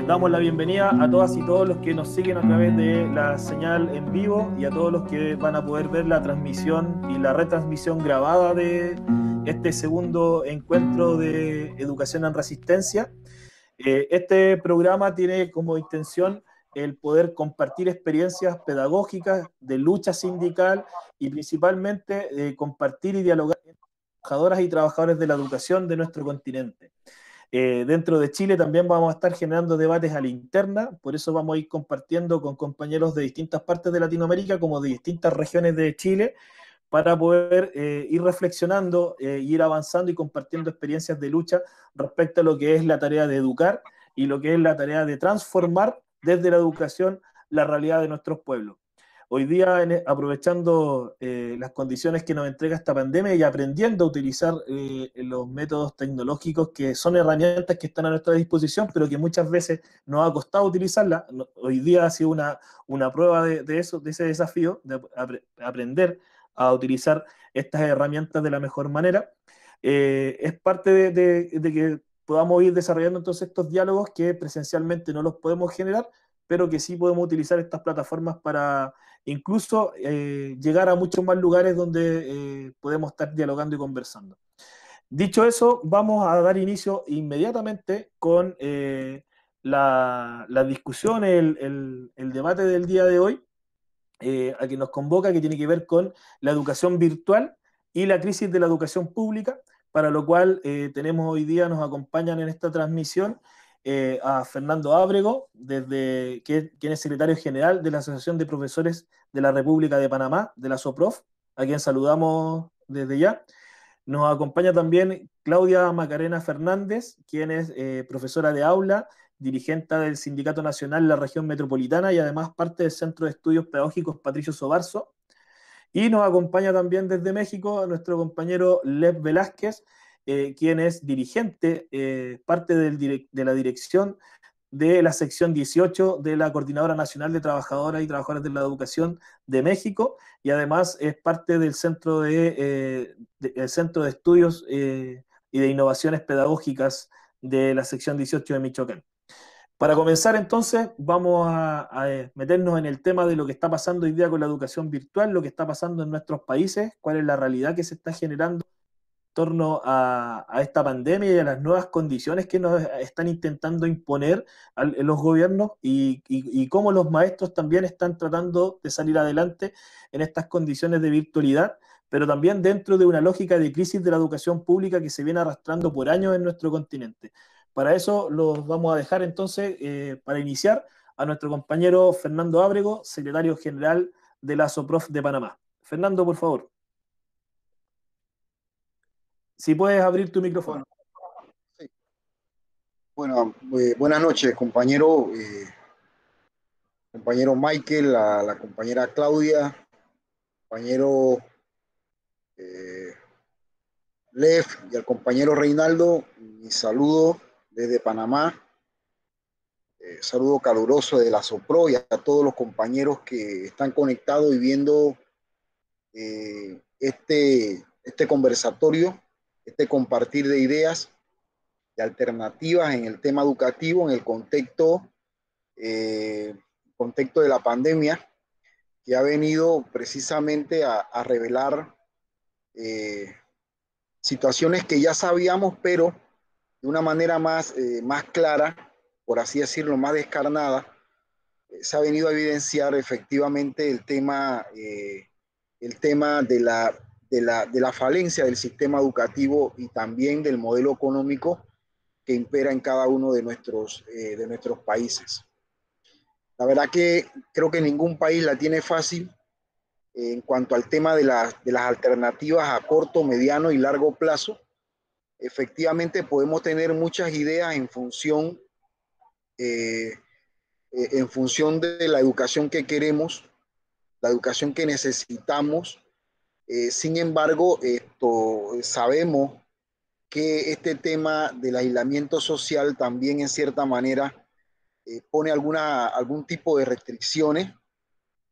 Damos la bienvenida a todas y todos los que nos siguen a través de la señal en vivo y a todos los que van a poder ver la transmisión y la retransmisión grabada de este segundo encuentro de Educación en Resistencia. Este programa tiene como intención el poder compartir experiencias pedagógicas de lucha sindical y principalmente compartir y dialogar con trabajadoras y trabajadores de la educación de nuestro continente. Dentro de Chile también vamos a estar generando debates a la interna, por eso vamos a ir compartiendo con compañeros de distintas partes de Latinoamérica como de distintas regiones de Chile para poder ir reflexionando, ir avanzando y compartiendo experiencias de lucha respecto a lo que es la tarea de educar y lo que es la tarea de transformar desde la educación la realidad de nuestros pueblos. Hoy día, aprovechando las condiciones que nos entrega esta pandemia y aprendiendo a utilizar los métodos tecnológicos que son herramientas que están a nuestra disposición, pero que muchas veces nos ha costado utilizarlas. Hoy día ha sido una prueba de eso, de ese desafío, de aprender a utilizar estas herramientas de la mejor manera. Es parte de que podamos ir desarrollando entonces estos diálogos que presencialmente no los podemos generar, pero que sí podemos utilizar estas plataformas para incluso llegar a muchos más lugares donde podemos estar dialogando y conversando. Dicho eso, vamos a dar inicio inmediatamente con la discusión, el debate del día de hoy, a que nos convoca, que tiene que ver con la educación virtual y la crisis de la educación pública, para lo cual tenemos hoy día, nos acompañan en esta transmisión a Fernando Ábrego, quien es secretario general de la Asociación de Profesores de la República de Panamá, de la SOPROF, a quien saludamos desde ya. Nos acompaña también Claudia Macarena Fernández, quien es profesora de aula, dirigente del Sindicato Nacional de la Región Metropolitana y además parte del Centro de Estudios Pedagógicos Patricio Sobarzo. Y nos acompaña también desde México nuestro compañero Lev Velázquez, quien es dirigente, parte de la dirección de la sección 18 de la Coordinadora Nacional de Trabajadoras y Trabajadores de la Educación de México y además es parte del el Centro de Estudios y de Innovaciones Pedagógicas de la sección 18 de Michoacán. Para comenzar entonces, vamos a meternos en el tema de lo que está pasando hoy día con la educación virtual, lo que está pasando en nuestros países, cuál es la realidad que se está generando torno a esta pandemia y a las nuevas condiciones que nos están intentando imponer los gobiernos y cómo los maestros también están tratando de salir adelante en estas condiciones de virtualidad, pero también dentro de una lógica de crisis de la educación pública que se viene arrastrando por años en nuestro continente. Para eso los vamos a dejar entonces, para iniciar, a nuestro compañero Fernando Ábrego, secretario general de la SOPROF de Panamá. Fernando, por favor. Si puedes abrir tu micrófono. Bueno, sí. Bueno, buenas noches, compañero, compañero Michael, la compañera Claudia, compañero eh, Lev y al compañero Reinaldo. Mi saludo desde Panamá, saludo caluroso de la SOPRO y a todos los compañeros que están conectados y viendo este conversatorio, este compartir de ideas y alternativas en el tema educativo, en el contexto de la pandemia, que ha venido precisamente a revelar eh, situaciones que ya sabíamos, pero de una manera más clara, por así decirlo, más descarnada, se ha venido a evidenciar efectivamente el tema de la falencia del sistema educativo y también del modelo económico que impera en cada uno de nuestros países. La verdad que creo que ningún país la tiene fácil en cuanto al tema de las alternativas a corto, mediano y largo plazo. Efectivamente podemos tener muchas ideas eh, en función de la educación que queremos, la educación que necesitamos. Sin embargo, sabemos que este tema del aislamiento social también en cierta manera pone algún tipo de restricciones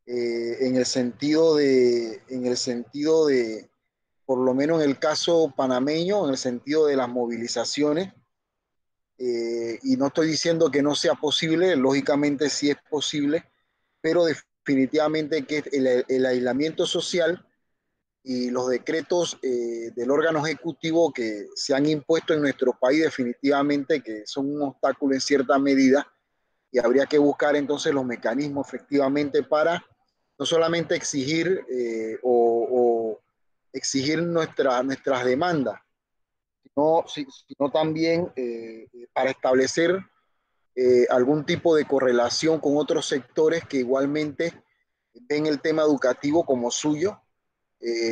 en el sentido de, por lo menos en el caso panameño, en el sentido de las movilizaciones, y no estoy diciendo que no sea posible, lógicamente sí es posible, pero definitivamente que el aislamiento social y los decretos del órgano ejecutivo que se han impuesto en nuestro país definitivamente que son un obstáculo en cierta medida y habría que buscar entonces los mecanismos efectivamente para no solamente exigir o exigir nuestras demandas, sino también para establecer algún tipo de correlación con otros sectores que igualmente ven el tema educativo como suyo,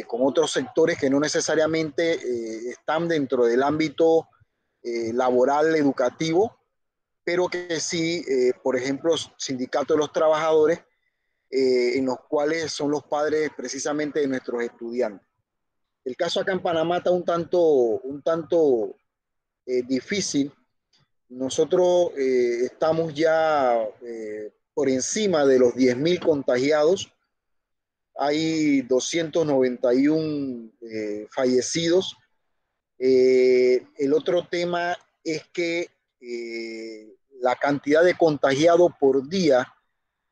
con otros sectores que no necesariamente están dentro del ámbito laboral educativo, pero que sí, por ejemplo, sindicatos de los trabajadores, en los cuales son los padres precisamente de nuestros estudiantes. El caso acá en Panamá está un tanto difícil. Nosotros estamos ya por encima de los 10.000 contagiados. Hay 291 fallecidos. El otro tema es que la cantidad de contagiados por día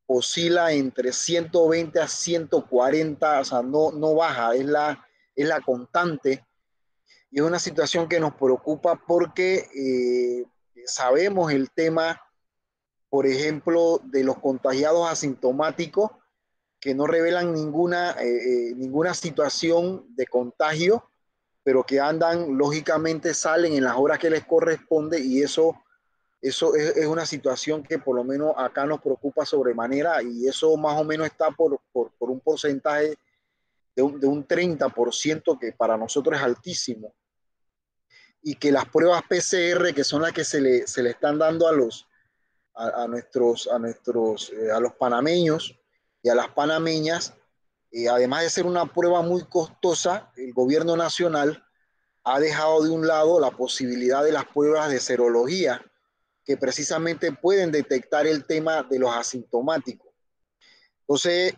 oscila entre 120 a 140, o sea, no baja, es la constante. Y es una situación que nos preocupa porque sabemos el tema, por ejemplo, de los contagiados asintomáticos que no revelan ninguna situación de contagio, pero que andan, lógicamente salen en las horas que les corresponde y eso es una situación que por lo menos acá nos preocupa sobremanera y eso más o menos está por un porcentaje de un 30% que para nosotros es altísimo y que las pruebas PCR, que son las que se le están dando a los panameños y a las panameñas, además de ser una prueba muy costosa, el gobierno nacional ha dejado de un lado la posibilidad de las pruebas de serología, que precisamente pueden detectar el tema de los asintomáticos. Entonces,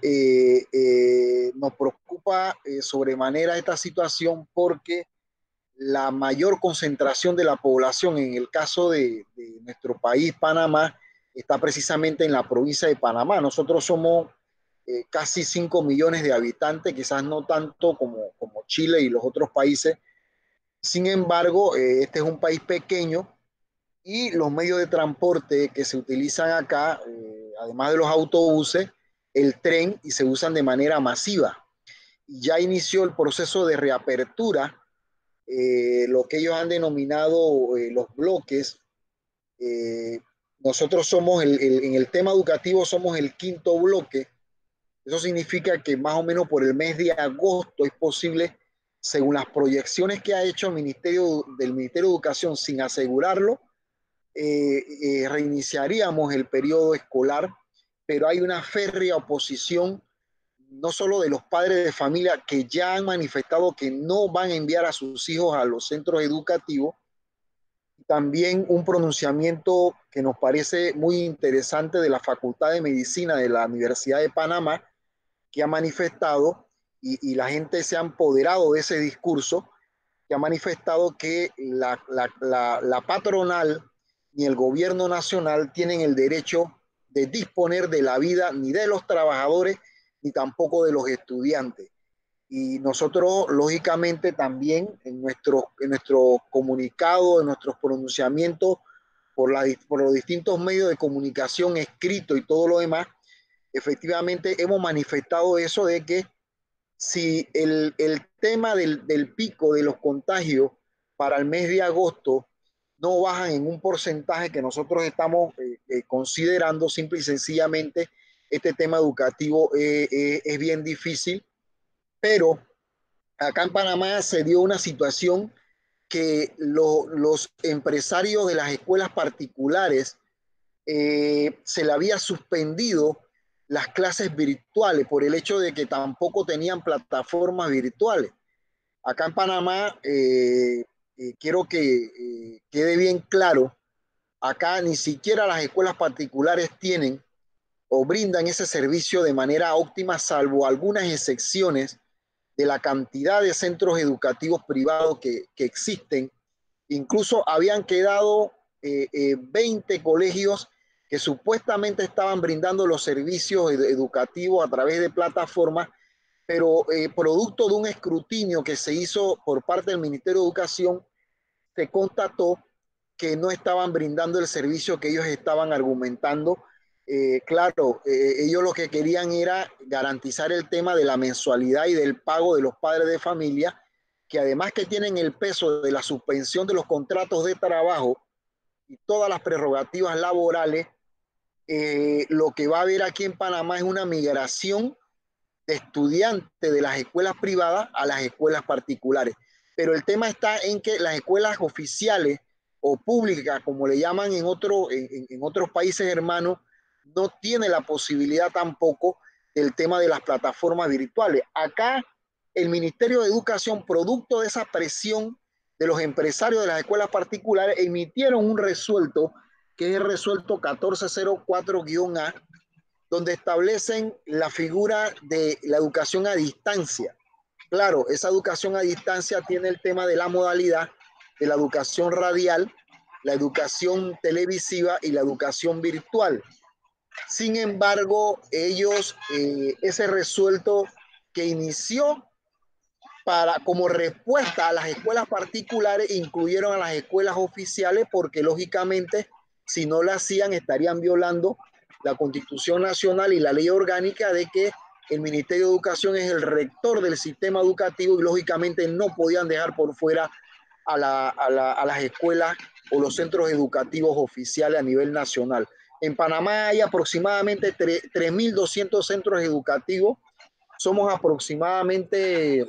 nos preocupa sobremanera esta situación porque la mayor concentración de la población en el caso de nuestro país, Panamá, está precisamente en la provincia de Panamá. Nosotros somos casi 5 millones de habitantes, quizás no tanto como Chile y los otros países. Sin embargo, este es un país pequeño y los medios de transporte que se utilizan acá, además de los autobuses, el tren y se usan de manera masiva. Y ya inició el proceso de reapertura, lo que ellos han denominado los bloques. Eh, Nosotros somos, en el tema educativo, somos el quinto bloque. Eso significa que más o menos por el mes de agosto es posible, según las proyecciones que ha hecho el Ministerio de Educación, sin asegurarlo, reiniciaríamos el periodo escolar, pero hay una férrea oposición, no solo de los padres de familia que ya han manifestado que no van a enviar a sus hijos a los centros educativos, también un pronunciamiento que nos parece muy interesante de la Facultad de Medicina de la Universidad de Panamá, que ha manifestado, y la gente se ha empoderado de ese discurso, que ha manifestado que la patronal ni el gobierno nacional tienen el derecho de disponer de la vida ni de los trabajadores ni tampoco de los estudiantes. Y nosotros, lógicamente, también en nuestro comunicado, en nuestros pronunciamientos por los distintos medios de comunicación escrito y todo lo demás, efectivamente hemos manifestado eso de que si el tema del pico de los contagios para el mes de agosto no bajan en un porcentaje que nosotros estamos considerando, simple y sencillamente, este tema educativo es bien difícil, pero acá en Panamá se dio una situación que los empresarios de las escuelas particulares se le había suspendido las clases virtuales por el hecho de que tampoco tenían plataformas virtuales. Acá en Panamá, quiero que quede bien claro, acá ni siquiera las escuelas particulares tienen o brindan ese servicio de manera óptima, salvo algunas excepciones de la cantidad de centros educativos privados que existen. Incluso habían quedado 20 colegios que supuestamente estaban brindando los servicios educativos a través de plataformas, pero producto de un escrutinio que se hizo por parte del Ministerio de Educación, se constató que no estaban brindando el servicio que ellos estaban argumentando. Claro, ellos lo que querían era garantizar el tema de la mensualidad y del pago de los padres de familia, que además que tienen el peso de la suspensión de los contratos de trabajo y todas las prerrogativas laborales, lo que va a haber aquí en Panamá es una migración de estudiantes de las escuelas privadas a las escuelas particulares. Pero el tema está en que las escuelas oficiales o públicas, como le llaman en otros países hermanos, no tiene la posibilidad tampoco del tema de las plataformas virtuales. Acá el Ministerio de Educación, producto de esa presión de los empresarios de las escuelas particulares, emitieron un resuelto, que es el resuelto 1404-A, donde establecen la figura de la educación a distancia. Claro, esa educación a distancia tiene el tema de la modalidad de la educación radial, la educación televisiva y la educación virtual. Sin embargo, ellos, ese resuelto que inició como respuesta a las escuelas particulares, incluyeron a las escuelas oficiales, porque lógicamente, si no lo hacían, estarían violando la Constitución Nacional y la ley orgánica de que el Ministerio de Educación es el rector del sistema educativo, y lógicamente no podían dejar por fuera a las escuelas o los centros educativos oficiales a nivel nacional. En Panamá hay aproximadamente 3.200 centros educativos. Somos aproximadamente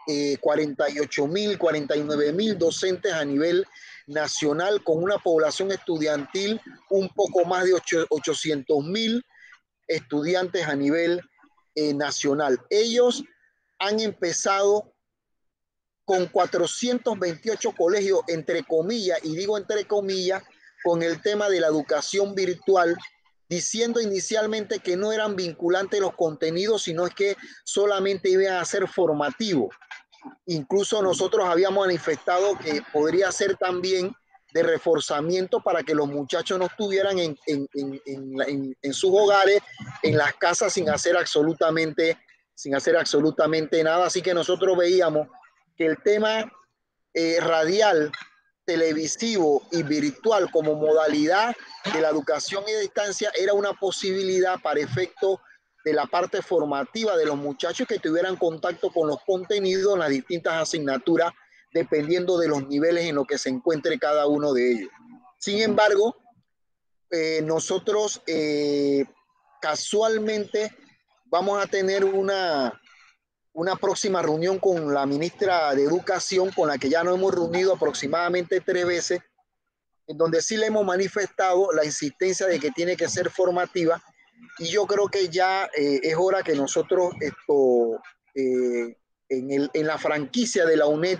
48.000, 49.000 docentes a nivel nacional, con una población estudiantil un poco más de 800.000 estudiantes a nivel nacional. Ellos han empezado con 428 colegios, entre comillas, y digo entre comillas, con el tema de la educación virtual, diciendo inicialmente que no eran vinculantes los contenidos, sino es que solamente iban a ser formativos. Incluso nosotros habíamos manifestado que podría ser también de reforzamiento para que los muchachos no estuvieran en sus hogares, en las casas, sin hacer absolutamente nada. Así que nosotros veíamos que el tema radial, televisivo y virtual como modalidad de la educación a distancia era una posibilidad para efecto de la parte formativa de los muchachos, que tuvieran contacto con los contenidos en las distintas asignaturas, dependiendo de los niveles en los que se encuentre cada uno de ellos. Sin embargo, nosotros casualmente vamos a tener una próxima reunión con la ministra de Educación, con la que ya nos hemos reunido aproximadamente 3 veces, en donde sí le hemos manifestado la insistencia de que tiene que ser formativa. Y yo creo que ya es hora que nosotros en la franquicia de la UNED,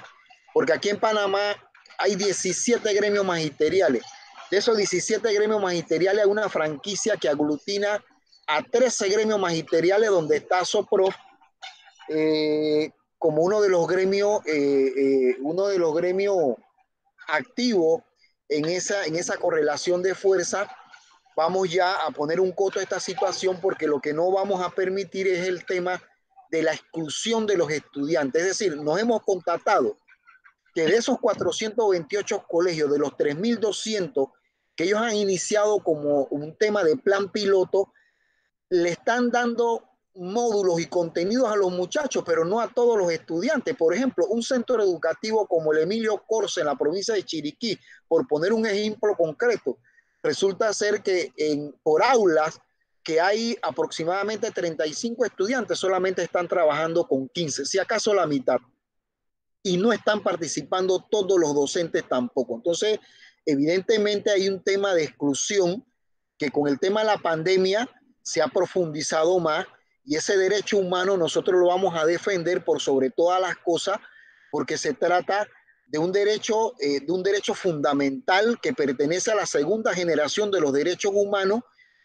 porque aquí en Panamá hay 17 gremios magisteriales. De esos 17 gremios magisteriales hay una franquicia que aglutina a 13 gremios magisteriales, donde está SOPROF como uno de los gremios activos en esa correlación de fuerza. Vamos ya a poner un coto a esta situación, porque lo que no vamos a permitir es el tema de la exclusión de los estudiantes. Es decir, nos hemos constatado que de esos 428 colegios, de los 3.200 que ellos han iniciado como un tema de plan piloto, le están dando módulos y contenidos a los muchachos, pero no a todos los estudiantes. Por ejemplo, un centro educativo como el Emilio Corse en la provincia de Chiriquí, por poner un ejemplo concreto, resulta ser que por aulas que hay aproximadamente 35 estudiantes, solamente están trabajando con 15, si acaso la mitad, y no están participando todos los docentes tampoco. Entonces, evidentemente hay un tema de exclusión que con el tema de la pandemia se ha profundizado más, y ese derecho humano nosotros lo vamos a defender por sobre todas las cosas, porque se trata de un derecho fundamental que pertenece a la segunda generación de los derechos humanos,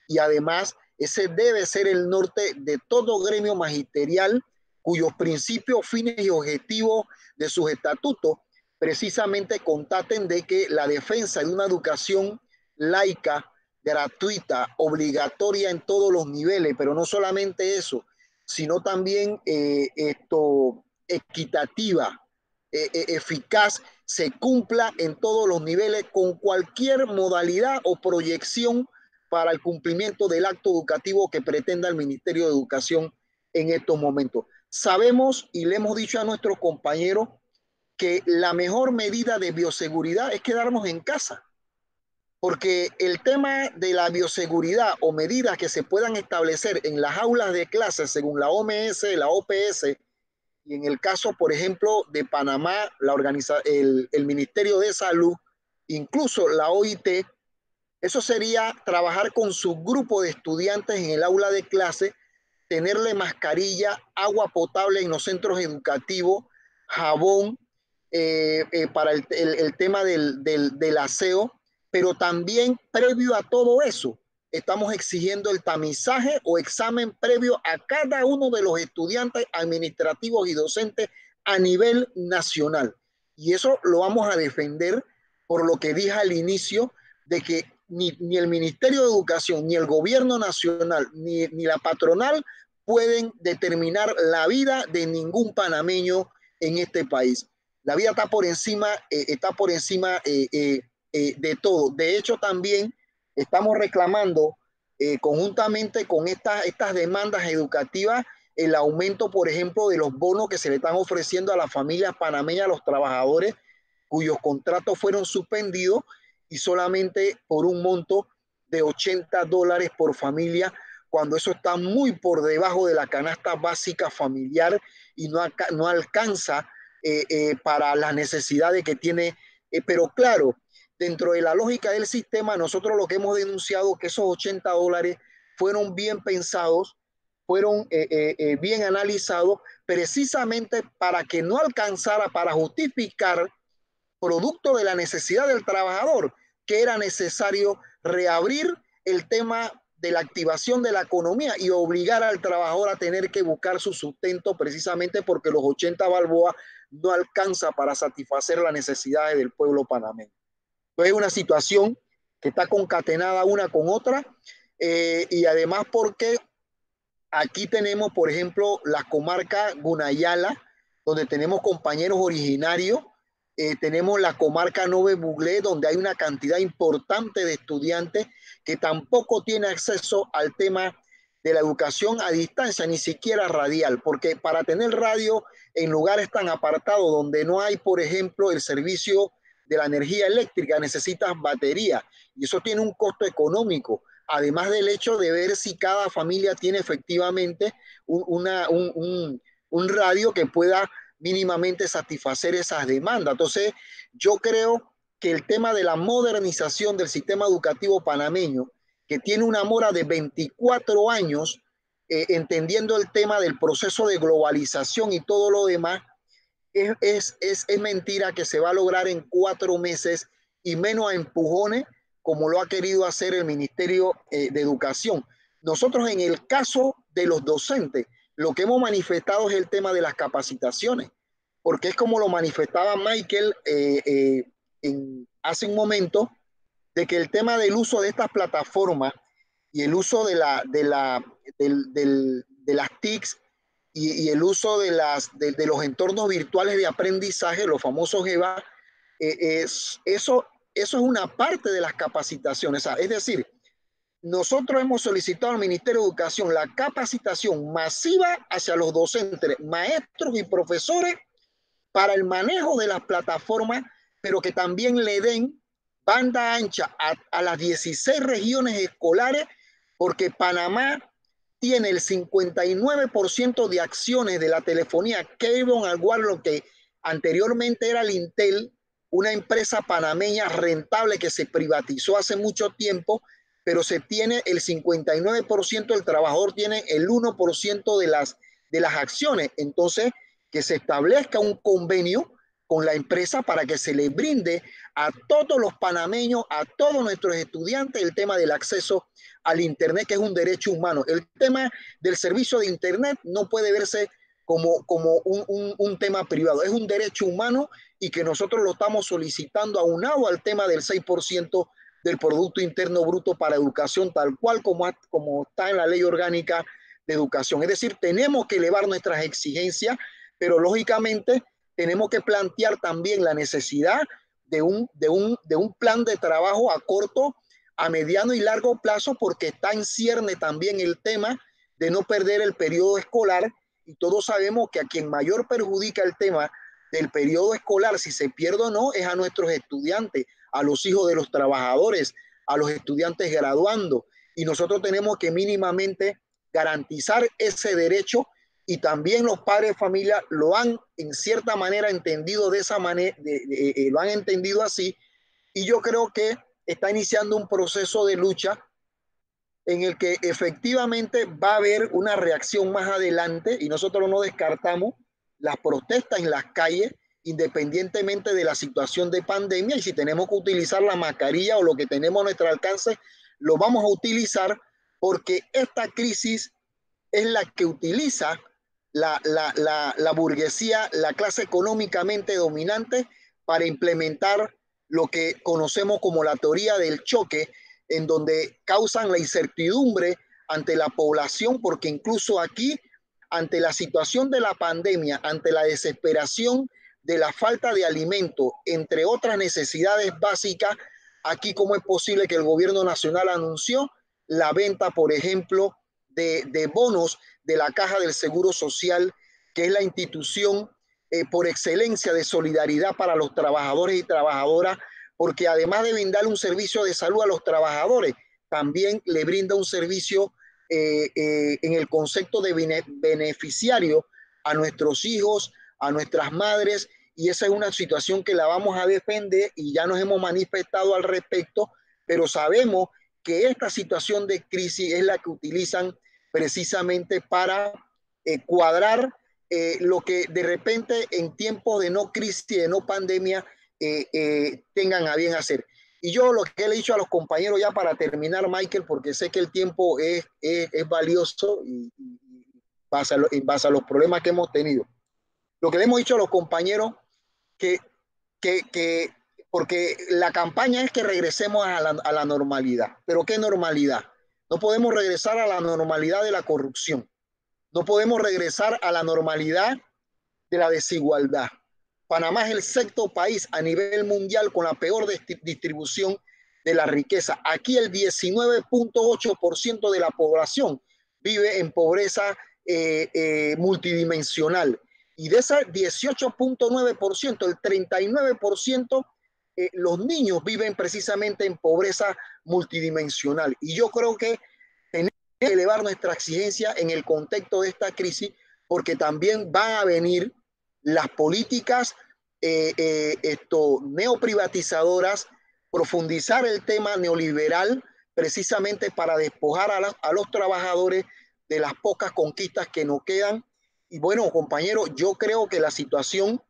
y además ese debe ser el norte de todo gremio magisterial, cuyos principios, fines y objetivos de sus estatutos precisamente constaten de que la defensa de una educación laica, gratuita, obligatoria en todos los niveles, pero no solamente eso, sino también equitativa, eficaz, se cumpla en todos los niveles con cualquier modalidad o proyección para el cumplimiento del acto educativo que pretenda el Ministerio de Educación en estos momentos. Sabemos y le hemos dicho a nuestros compañeros que la mejor medida de bioseguridad es quedarnos en casa, porque el tema de la bioseguridad o medidas que se puedan establecer en las aulas de clases según la OMS, la OPS, y en el caso, por ejemplo, de Panamá, el Ministerio de Salud, incluso la OIT, eso sería trabajar con su grupo de estudiantes en el aula de clase, tenerle mascarilla, agua potable en los centros educativos, jabón para el tema del aseo, pero también previo a todo eso, estamos exigiendo el tamizaje o examen previo a cada uno de los estudiantes administrativos y docentes a nivel nacional. Y eso lo vamos a defender por lo que dije al inicio, de que ni el Ministerio de Educación, ni el gobierno nacional, ni la patronal pueden determinar la vida de ningún panameño en este país. La vida está por encima de todo. De hecho, también estamos reclamando conjuntamente con estas demandas educativas el aumento, por ejemplo, de los bonos que se le están ofreciendo a las familias panameñas, a los trabajadores cuyos contratos fueron suspendidos y solamente por un monto de $80 por familia, cuando eso está muy por debajo de la canasta básica familiar y no alcanza para las necesidades que tiene. Pero claro, dentro de la lógica del sistema, nosotros lo que hemos denunciado es que esos $80 fueron bien pensados, fueron bien analizados, precisamente para que no alcanzara para justificar, producto de la necesidad del trabajador, que era necesario reabrir el tema de la activación de la economía y obligar al trabajador a tener que buscar su sustento, precisamente porque los 80 balboas no alcanza para satisfacer las necesidades del pueblo panameño. Entonces es una situación que está concatenada una con otra, y además porque aquí tenemos, por ejemplo, la comarca Gunayala, donde tenemos compañeros originarios. Tenemos la comarca Nove Buglé, donde hay una cantidad importante de estudiantes que tampoco tiene acceso al tema de la educación a distancia, ni siquiera radial, porque para tener radio en lugares tan apartados donde no hay, por ejemplo, el servicio de la energía eléctrica, necesitas batería y eso tiene un costo económico, además del hecho de ver si cada familia tiene efectivamente un radio que pueda mínimamente satisfacer esas demandas. Entonces, yo creo que el tema de la modernización del sistema educativo panameño, que tiene una mora de 24 años, entendiendo el tema del proceso de globalización y todo lo demás, es mentira que se va a lograr en 4 meses y menos a empujones como lo ha querido hacer el Ministerio de Educación. Nosotros en el caso de los docentes, lo que hemos manifestado es el tema de las capacitaciones, porque es como lo manifestaba Michael hace un momento, de que el tema del uso de estas plataformas y el uso de las TICs y el uso de los entornos virtuales de aprendizaje, los famosos EVA, eso es una parte de las capacitaciones. Es decir, nosotros hemos solicitado al Ministerio de Educación la capacitación masiva hacia los docentes, maestros y profesores para el manejo de las plataformas, pero que también le den banda ancha a las 16 regiones escolares, porque Panamá tiene el 59% de acciones de la telefonía cable and wireless, lo que anteriormente era el Intel, una empresa panameña rentable que se privatizó hace mucho tiempo, pero se tiene el 59%, el trabajador tiene el 1% de las acciones. Entonces, que se establezca un convenio con la empresa para que se le brinde a todos los panameños, a todos nuestros estudiantes, el tema del acceso al Internet, que es un derecho humano. El tema del servicio de Internet no puede verse como un tema privado. Es un derecho humano y que nosotros lo estamos solicitando aunado al tema del 6% del Producto Interno Bruto para educación, tal cual como está en la Ley Orgánica de Educación. Es decir, tenemos que elevar nuestras exigencias, pero lógicamente tenemos que plantear también la necesidad de un plan de trabajo a corto, a mediano y largo plazo, porque está en cierne también el tema de no perder el periodo escolar, y todos sabemos que a quien mayor perjudica el tema del periodo escolar, si se pierde o no, es a nuestros estudiantes, a los hijos de los trabajadores, a los estudiantes graduando, y nosotros tenemos que mínimamente garantizar ese derecho, y también los padres de familia lo han en cierta manera entendido de esa manera, lo han entendido así, y yo creo que está iniciando un proceso de lucha en el que efectivamente va a haber una reacción más adelante, y nosotros no descartamos las protestas en las calles independientemente de la situación de pandemia, y si tenemos que utilizar la mascarilla o lo que tenemos a nuestro alcance, lo vamos a utilizar, porque esta crisis es la que utiliza la burguesía, la clase económicamente dominante, para implementar lo que conocemos como la teoría del choque, en donde causan la incertidumbre ante la población, porque incluso aquí, ante la situación de la pandemia, ante la desesperación de la falta de alimento, entre otras necesidades básicas, aquí cómo es posible que el gobierno nacional anunció la venta, por ejemplo, de bonos de la Caja del Seguro Social, que es la institución por excelencia de solidaridad para los trabajadores y trabajadoras, porque además de brindarle un servicio de salud a los trabajadores, también le brinda un servicio en el concepto de beneficiario a nuestros hijos, a nuestras madres, y esa es una situación que la vamos a defender y ya nos hemos manifestado al respecto, pero sabemos que esta situación de crisis es la que utilizan precisamente para cuadrar lo que de repente en tiempos de no crisis, de no pandemia, tengan a bien hacer. Y yo lo que le he dicho a los compañeros ya para terminar, Michael, porque sé que el tiempo es valioso y en base a los problemas que hemos tenido. Lo que le hemos dicho a los compañeros, que, que porque la campaña es que regresemos a la normalidad. ¿Pero qué normalidad? No podemos regresar a la normalidad de la corrupción. No podemos regresar a la normalidad de la desigualdad. Panamá es el sexto país a nivel mundial con la peor distribución de la riqueza. Aquí el 19.8% de la población vive en pobreza multidimensional. Y de ese 18.9%, el 39%, los niños viven precisamente en pobreza multidimensional. Y yo creo que tenemos que elevar nuestra exigencia en el contexto de esta crisis, porque también van a venir las políticas neoprivatizadoras, profundizar el tema neoliberal precisamente para despojar a los trabajadores de las pocas conquistas que nos quedan. Y bueno, compañeros, yo creo que la situación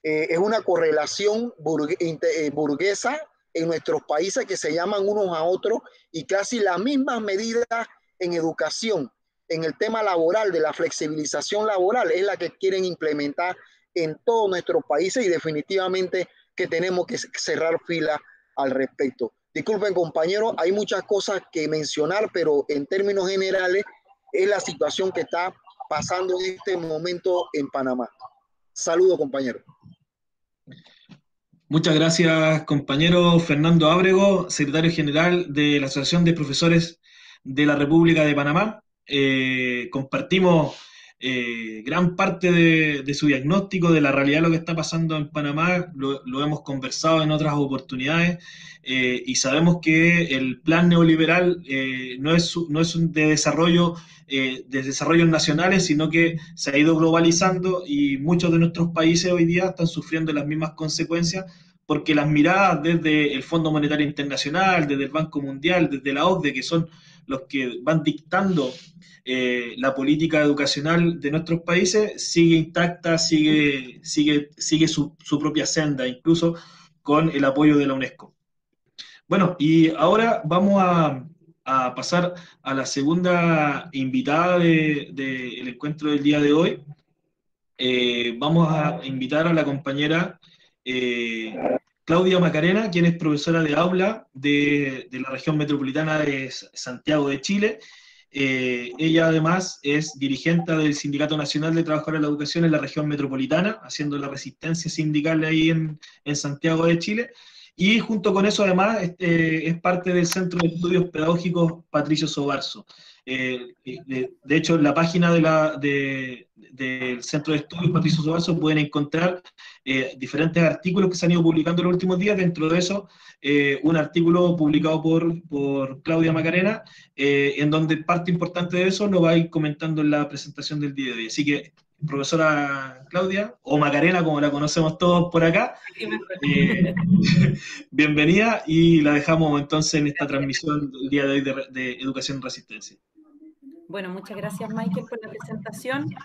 es una correlación burguesa en nuestros países, que se llaman unos a otros, y casi las mismas medidas en educación, en el tema laboral, de la flexibilización laboral, es la que quieren implementar en todos nuestros países, y definitivamente que tenemos que cerrar fila al respecto. Disculpen, compañeros, hay muchas cosas que mencionar, pero en términos generales es la situación que está pasando en este momento en Panamá. Saludos, compañeros. Muchas gracias, compañero Fernando Ábrego, secretario general de la Asociación de Profesores de la República de Panamá. Compartimos gran parte de su diagnóstico de la realidad de lo que está pasando en Panamá, lo hemos conversado en otras oportunidades, y sabemos que el plan neoliberal no es de desarrollos nacionales, sino que se ha ido globalizando, y muchos de nuestros países hoy día están sufriendo las mismas consecuencias, porque las miradas desde el Fondo Monetario Internacional, desde el Banco Mundial, desde la OCDE, que son los que van dictando la política educacional de nuestros países, sigue intacta, sigue su propia senda, incluso con el apoyo de la UNESCO. Bueno, y ahora vamos a pasar a la segunda invitada del encuentro del día de hoy, vamos a invitar a la compañera Claudia Macarena, quien es profesora de aula de la región metropolitana de Santiago de Chile. Ella además es dirigente del Sindicato Nacional de Trabajadores de la Educación en la región metropolitana, haciendo la resistencia sindical ahí en Santiago de Chile. Y junto con eso además es parte del Centro de Estudios Pedagógicos Patricio Sobarzo. De hecho, en la página del Centro de Estudios Patricio Sobarzo pueden encontrar diferentes artículos que se han ido publicando en los últimos días. Dentro de eso, un artículo publicado por Claudia Macarena, en donde parte importante de eso lo va a ir comentando en la presentación del día de hoy. Así que, profesora Claudia, o Macarena, como la conocemos todos por acá, bienvenida, y la dejamos entonces en esta transmisión del día de hoy de Educación en Resistencia. Bueno, muchas gracias, Michael, por la presentación.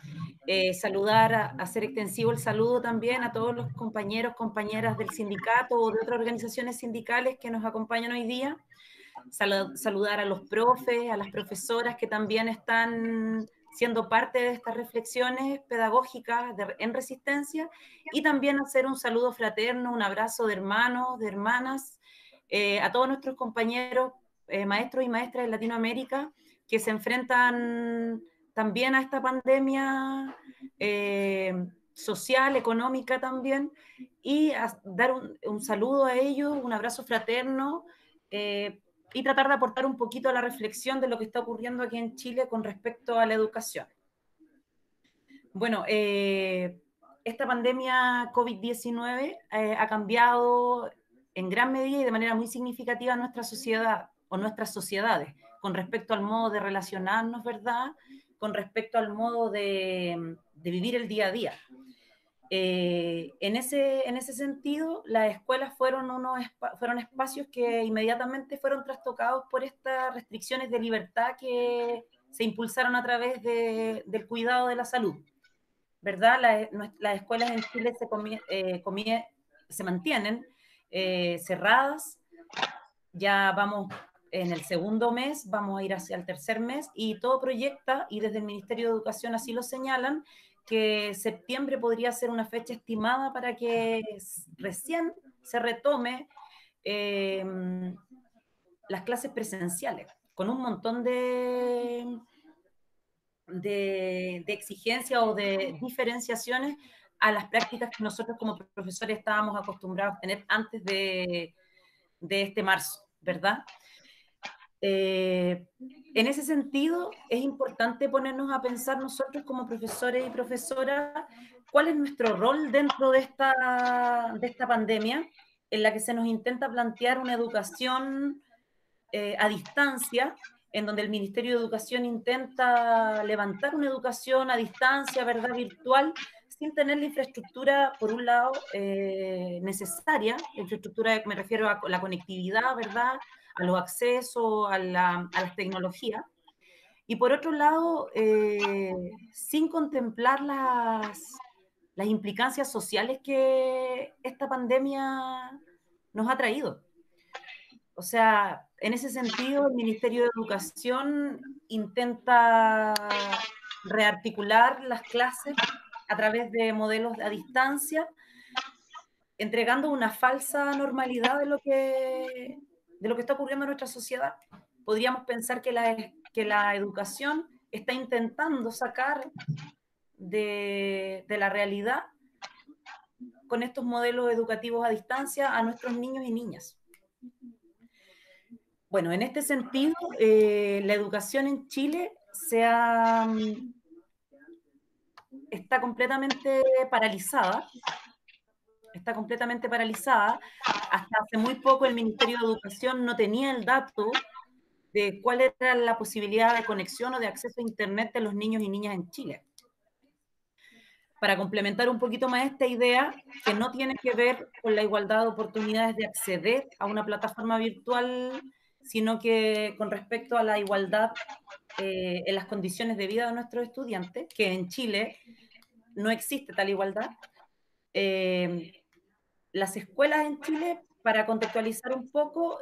Hacer extensivo el saludo también a todos los compañeros, compañeras del sindicato o de otras organizaciones sindicales que nos acompañan hoy día. Saludar a los profes, a las profesoras que también están siendo parte de estas reflexiones pedagógicas en resistencia, y también hacer un saludo fraterno, un abrazo de hermanos, de hermanas, a todos nuestros compañeros, maestros y maestras de Latinoamérica, que se enfrentan también a esta pandemia social, económica también, y dar un saludo a ellos, un abrazo fraterno, y tratar de aportar un poquito a la reflexión de lo que está ocurriendo aquí en Chile con respecto a la educación. Bueno, esta pandemia COVID-19 ha cambiado en gran medida y de manera muy significativa nuestra sociedad o nuestras sociedades, con respecto al modo de relacionarnos, ¿verdad? Con respecto al modo de vivir el día a día. En ese sentido, las escuelas fueron espacios que inmediatamente fueron trastocados por estas restricciones de libertad que se impulsaron a través del cuidado de la salud, ¿verdad? Las escuelas en Chile se mantienen cerradas. Ya vamos en el segundo mes, vamos a ir hacia el tercer mes, y todo proyecta, y desde el Ministerio de Educación así lo señalan, que septiembre podría ser una fecha estimada para que recién se retome las clases presenciales, con un montón de exigencias o de diferenciaciones a las prácticas que nosotros como profesores estábamos acostumbrados a tener antes de este marzo, ¿verdad? En ese sentido, es importante ponernos a pensar nosotros como profesores y profesoras cuál es nuestro rol dentro de esta pandemia, en la que se nos intenta plantear una educación a distancia, en donde el Ministerio de Educación intenta levantar una educación a distancia, ¿verdad?, virtual, sin tener la infraestructura, por un lado, necesaria. La infraestructura, me refiero a la conectividad, ¿verdad?, a los accesos, a las tecnologías. Y por otro lado, sin contemplar las implicancias sociales que esta pandemia nos ha traído. O sea, en ese sentido, el Ministerio de Educación intenta rearticular las clases a través de modelos a distancia, entregando una falsa normalidad de lo que está ocurriendo en nuestra sociedad. Podríamos pensar que la educación está intentando sacar de la realidad, con estos modelos educativos a distancia, a nuestros niños y niñas. Bueno, en este sentido, la educación en Chile está completamente paralizada. Está completamente paralizada. Hasta hace muy poco el Ministerio de Educación no tenía el dato de cuál era la posibilidad de conexión o de acceso a Internet de los niños y niñas en Chile. Para complementar un poquito más esta idea, que no tiene que ver con la igualdad de oportunidades de acceder a una plataforma virtual, sino que con respecto a la igualdad en las condiciones de vida de nuestros estudiantes, que en Chile no existe tal igualdad. Las escuelas en Chile, para contextualizar un poco,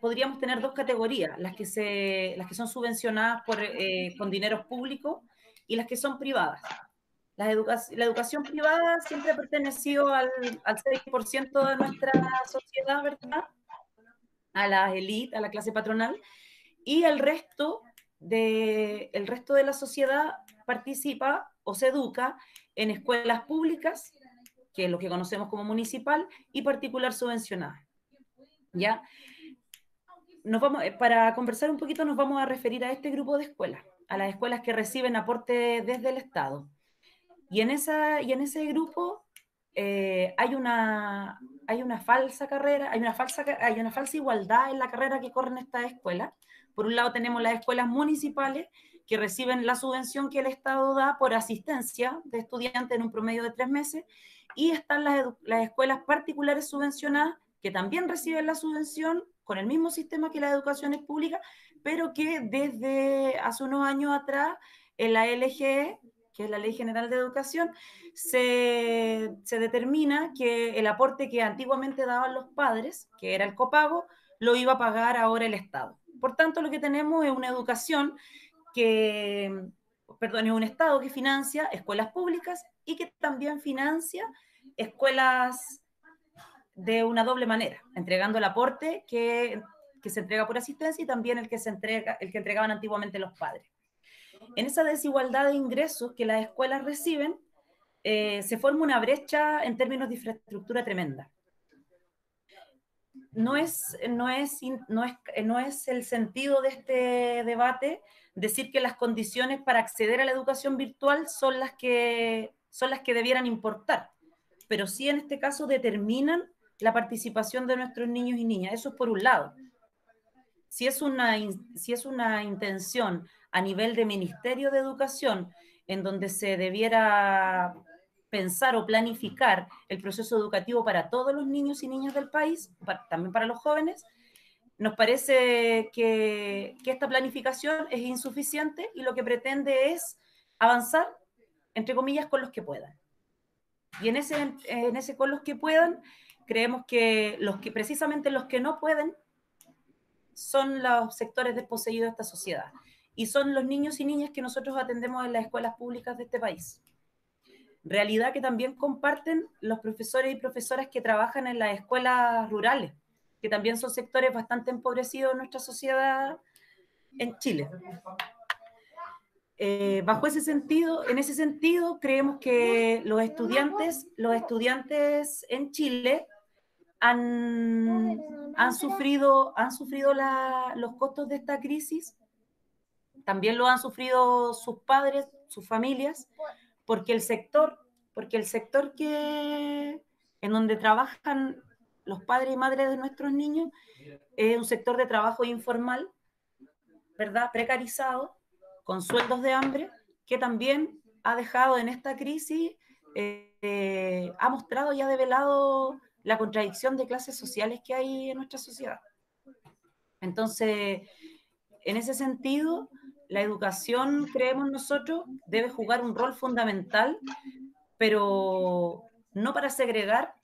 podríamos tener dos categorías: las que son subvencionadas con dineros públicos y las que son privadas. La educación privada siempre ha pertenecido al 6% de nuestra sociedad, ¿verdad? A la élite, a la clase patronal, y el resto de la sociedad participa o se educa en escuelas públicas, que es lo que conocemos como municipal, y particular subvencionada. ¿Ya? Para conversar un poquito nos vamos a referir a este grupo de escuelas, a las escuelas que reciben aporte desde el Estado. Y en ese grupo hay una falsa carrera, hay una falsa igualdad en la carrera que corren estas escuelas. Por un lado tenemos las escuelas municipales que reciben la subvención que el Estado da por asistencia de estudiantes en un promedio de 3 meses, y están las escuelas particulares subvencionadas que también reciben la subvención con el mismo sistema que la educación es pública, pero que desde hace unos años atrás en la LGE, que es la Ley General de Educación, se determina que el aporte que antiguamente daban los padres, que era el copago, lo iba a pagar ahora el Estado. Por tanto, lo que tenemos es una educación es un Estado que financia escuelas públicas y que también financia escuelas de una doble manera, entregando el aporte que se entrega por asistencia y también el que entregaban antiguamente los padres. En esa desigualdad de ingresos que las escuelas reciben, se forma una brecha en términos de infraestructura tremenda. No es el sentido de este debate decir que las condiciones para acceder a la educación virtual son las que debieran importar, pero sí en este caso determinan la participación de nuestros niños y niñas. Eso es por un lado. Si es una intención a nivel de Ministerio de Educación en donde se debiera pensar o planificar el proceso educativo para todos los niños y niñas del país, también para los jóvenes, nos parece que esta planificación es insuficiente y lo que pretende es avanzar, entre comillas, con los que puedan. Y en ese con los que puedan, creemos que precisamente los que no pueden son los sectores desposeídos de esta sociedad y son los niños y niñas que nosotros atendemos en las escuelas públicas de este país. Realidad que también comparten los profesores y profesoras que trabajan en las escuelas rurales, que también son sectores bastante empobrecidos en nuestra sociedad en Chile. En ese sentido, creemos que los estudiantes en Chile han sufrido los costos de esta crisis, también lo han sufrido sus padres, sus familias, porque el sector en donde trabajan los padres y madres de nuestros niños es un sector de trabajo informal, ¿verdad? Precarizado, con sueldos de hambre, que también ha dejado en esta crisis, ha mostrado y ha develado la contradicción de clases sociales que hay en nuestra sociedad. Entonces, en ese sentido, la educación, creemos nosotros, debe jugar un rol fundamental, pero no para segregar,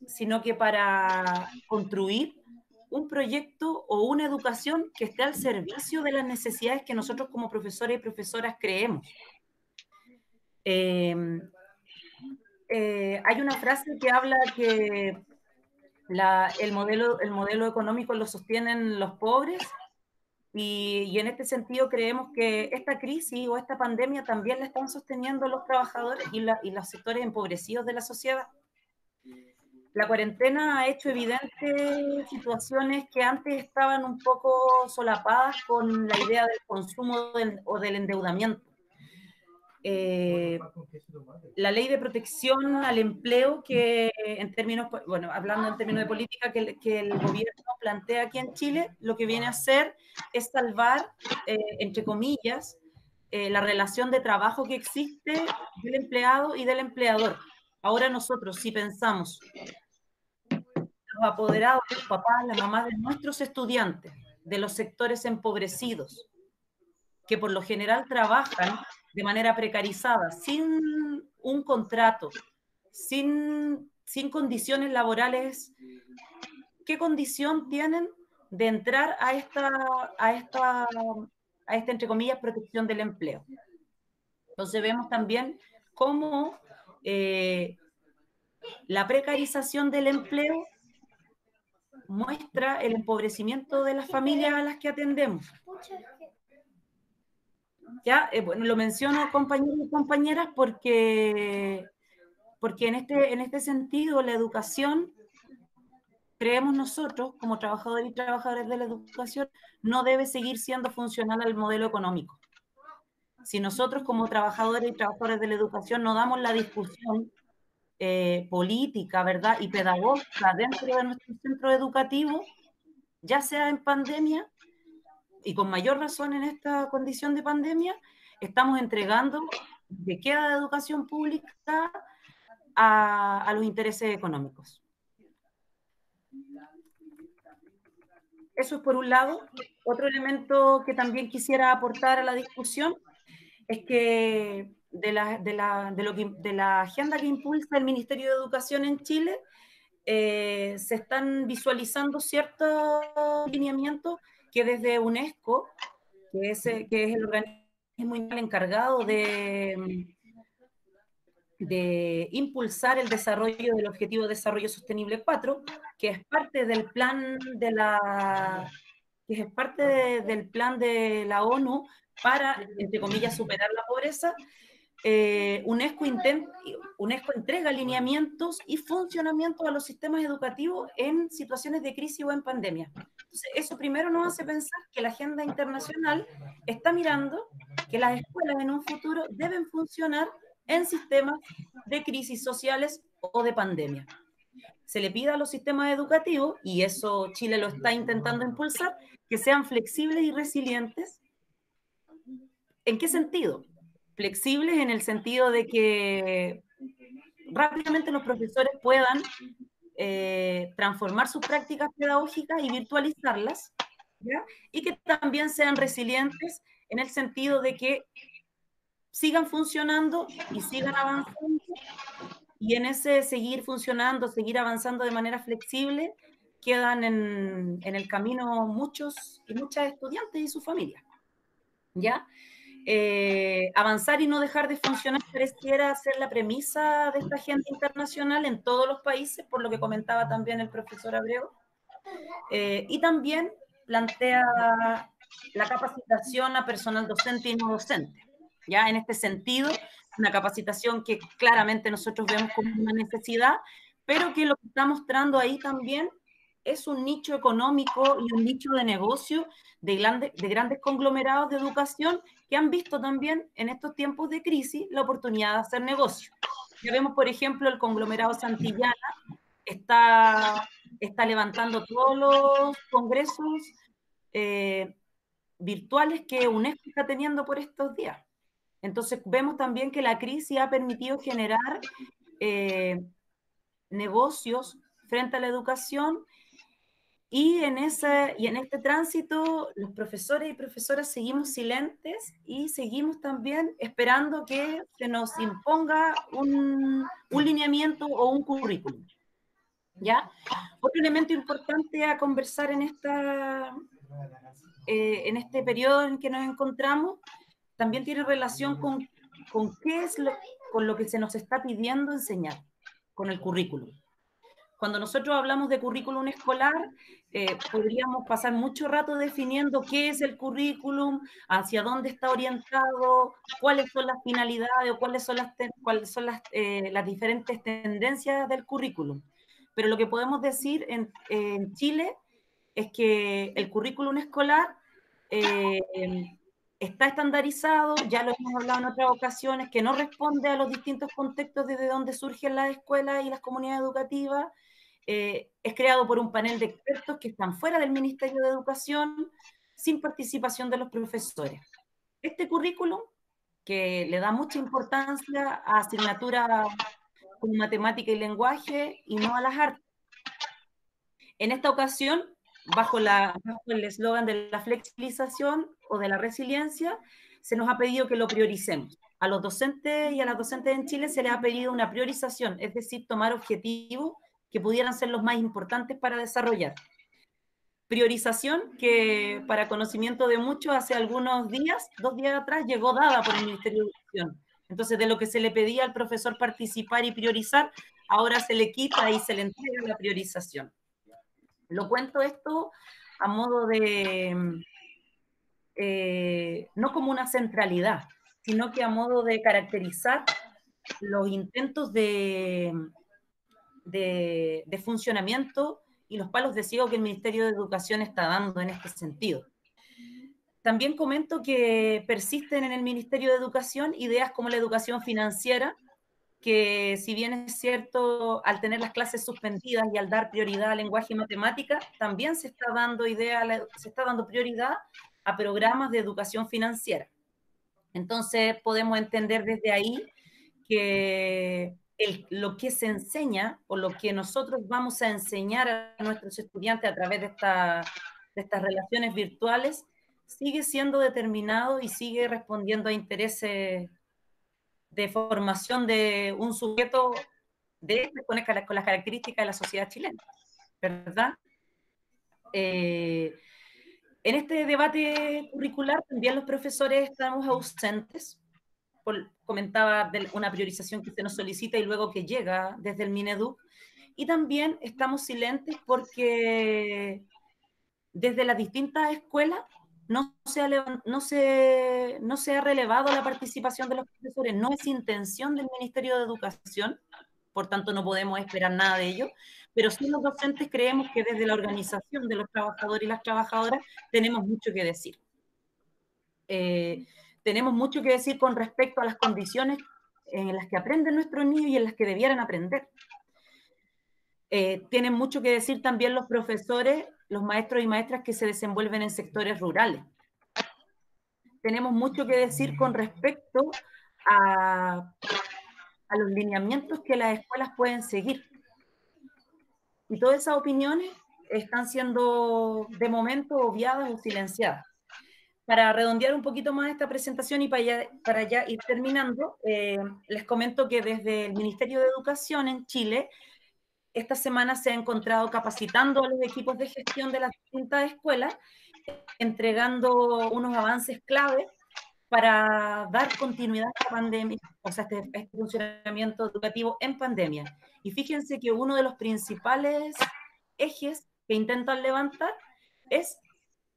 sino que para construir un proyecto o una educación que esté al servicio de las necesidades que nosotros como profesores y profesoras creemos. Hay una frase que habla que el modelo económico lo sostienen los pobres, y en este sentido creemos que esta crisis o esta pandemia también la están sosteniendo los trabajadores y los sectores empobrecidos de la sociedad. La cuarentena ha hecho evidentes situaciones que antes estaban un poco solapadas con la idea del consumo o del endeudamiento. La ley de protección al empleo, que hablando en términos de política, que el gobierno plantea aquí en Chile, lo que viene a hacer es salvar, entre comillas, la relación de trabajo que existe del empleado y del empleador. Ahora nosotros, si pensamos los apoderados, los papás, las mamás de nuestros estudiantes, de los sectores empobrecidos, que por lo general trabajan de manera precarizada, sin un contrato, sin condiciones laborales, ¿qué condición tienen de entrar a esta, entre comillas, protección del empleo? Entonces vemos también cómo la precarización del empleo muestra el empobrecimiento de las familias a las que atendemos. Ya, bueno, lo menciono, compañeros y compañeras, porque en este sentido la educación, creemos nosotros, como trabajadores y trabajadoras de la educación, no debe seguir siendo funcional al modelo económico. Si nosotros como trabajadores y trabajadoras de la educación no damos la discusión política, ¿verdad?, y pedagógica dentro de nuestro centro educativo, ya sea en pandemia, y con mayor razón en esta condición de pandemia, estamos entregando de queda de educación pública a los intereses económicos. Eso es por un lado. Otro elemento que también quisiera aportar a la discusión es que de la agenda que impulsa el Ministerio de Educación en Chile, se están visualizando ciertos lineamientos que desde UNESCO, que es el organismo encargado de impulsar el desarrollo del Objetivo de Desarrollo Sostenible 4, que es parte del plan de la ONU para, entre comillas, superar la pobreza. UNESCO entrega alineamientos y funcionamiento a los sistemas educativos en situaciones de crisis o en pandemia. Entonces, eso primero nos hace pensar que la agenda internacional está mirando que las escuelas en un futuro deben funcionar en sistemas de crisis sociales o de pandemia. Se le pide a los sistemas educativos, y eso Chile lo está intentando impulsar, que sean flexibles y resilientes. ¿En qué sentido? Flexibles en el sentido de que rápidamente los profesores puedan transformar sus prácticas pedagógicas y virtualizarlas, ¿ya? Y que también sean resilientes en el sentido de que sigan funcionando y sigan avanzando, y en ese seguir funcionando, seguir avanzando de manera flexible, quedan en el camino muchos y muchas estudiantes y sus familias, ¿ya? Avanzar y no dejar de funcionar pareciera ser la premisa de esta agenda internacional en todos los países, por lo que comentaba también el profesor Abreu, y también plantea la capacitación a personal docente y no docente. Ya en este sentido, una capacitación que claramente nosotros vemos como una necesidad, pero que lo que está mostrando ahí también es un nicho económico y un nicho de negocio de grandes conglomerados de educación que han visto también en estos tiempos de crisis la oportunidad de hacer negocio. Ya vemos, por ejemplo, el conglomerado Santillana está levantando todos los congresos virtuales que UNESCO está teniendo por estos días. Entonces vemos también que la crisis ha permitido generar negocios frente a la educación, y en este tránsito los profesores y profesoras seguimos silentes y seguimos también esperando que se nos imponga un lineamiento o un currículum, ¿ya? Otro elemento importante a conversar en este periodo en que nos encontramos también tiene relación con qué es con lo que se nos está pidiendo enseñar, con el currículum. Cuando nosotros hablamos de currículum escolar, podríamos pasar mucho rato definiendo qué es el currículum, hacia dónde está orientado, cuáles son las finalidades o cuáles son las diferentes tendencias del currículum. Pero lo que podemos decir en Chile es que el currículum escolar está estandarizado, ya lo hemos hablado en otras ocasiones, que no responde a los distintos contextos desde donde surgen las escuelas y las comunidades educativas. Es creado por un panel de expertos que están fuera del Ministerio de Educación, sin participación de los profesores. Este currículum, que le da mucha importancia a asignaturas como matemática y lenguaje y no a las artes. En esta ocasión, bajo el eslogan de la flexibilización o de la resiliencia, se nos ha pedido que lo prioricemos. A los docentes y a las docentes en Chile se les ha pedido una priorización, es decir, tomar objetivos que pudieran ser los más importantes para desarrollar. Priorización que, para conocimiento de muchos, hace algunos días, 2 días atrás, llegó dada por el Ministerio de Educación, Entonces, de lo que se le pedía al profesor participar y priorizar, ahora se le quita y se le entrega la priorización. Lo cuento esto a modo de, no como una centralidad, sino que a modo de caracterizar los intentos de funcionamiento y los palos de ciego que el Ministerio de Educación está dando en este sentido. También comento que persisten en el Ministerio de Educación ideas como la educación financiera, que si bien es cierto, al tener las clases suspendidas y al dar prioridad al lenguaje y matemática, también se está dando prioridad a programas de educación financiera. Entonces podemos entender desde ahí que lo que se enseña o lo que nosotros vamos a enseñar a nuestros estudiantes a través de estas relaciones virtuales sigue siendo determinado y sigue respondiendo a intereses de formación de un sujeto con las características de la sociedad chilena, ¿verdad? En este debate curricular también los profesores estamos ausentes. Comentaba de una priorización que se nos solicita y luego que llega desde el Mineduc, y también estamos silentes porque desde las distintas escuelas no se ha relevado la participación de los profesores, no es intención del Ministerio de Educación, por tanto no podemos esperar nada de ello, pero sí los docentes creemos que desde la organización de los trabajadores y las trabajadoras tenemos mucho que decir. Tenemos mucho que decir con respecto a las condiciones en las que aprenden nuestros niños y en las que debieran aprender. Tienen mucho que decir también los profesores, los maestros y maestras que se desenvuelven en sectores rurales. Tenemos mucho que decir con respecto a los lineamientos que las escuelas pueden seguir. Y todas esas opiniones están siendo de momento obviadas o silenciadas. Para redondear un poquito más esta presentación y para ya ir terminando, les comento que desde el Ministerio de Educación en Chile, esta semana se ha encontrado capacitando a los equipos de gestión de las distintas escuelas, entregando unos avances clave para dar continuidad a esta pandemia, o sea, este funcionamiento educativo en pandemia. Y fíjense que uno de los principales ejes que intentan levantar es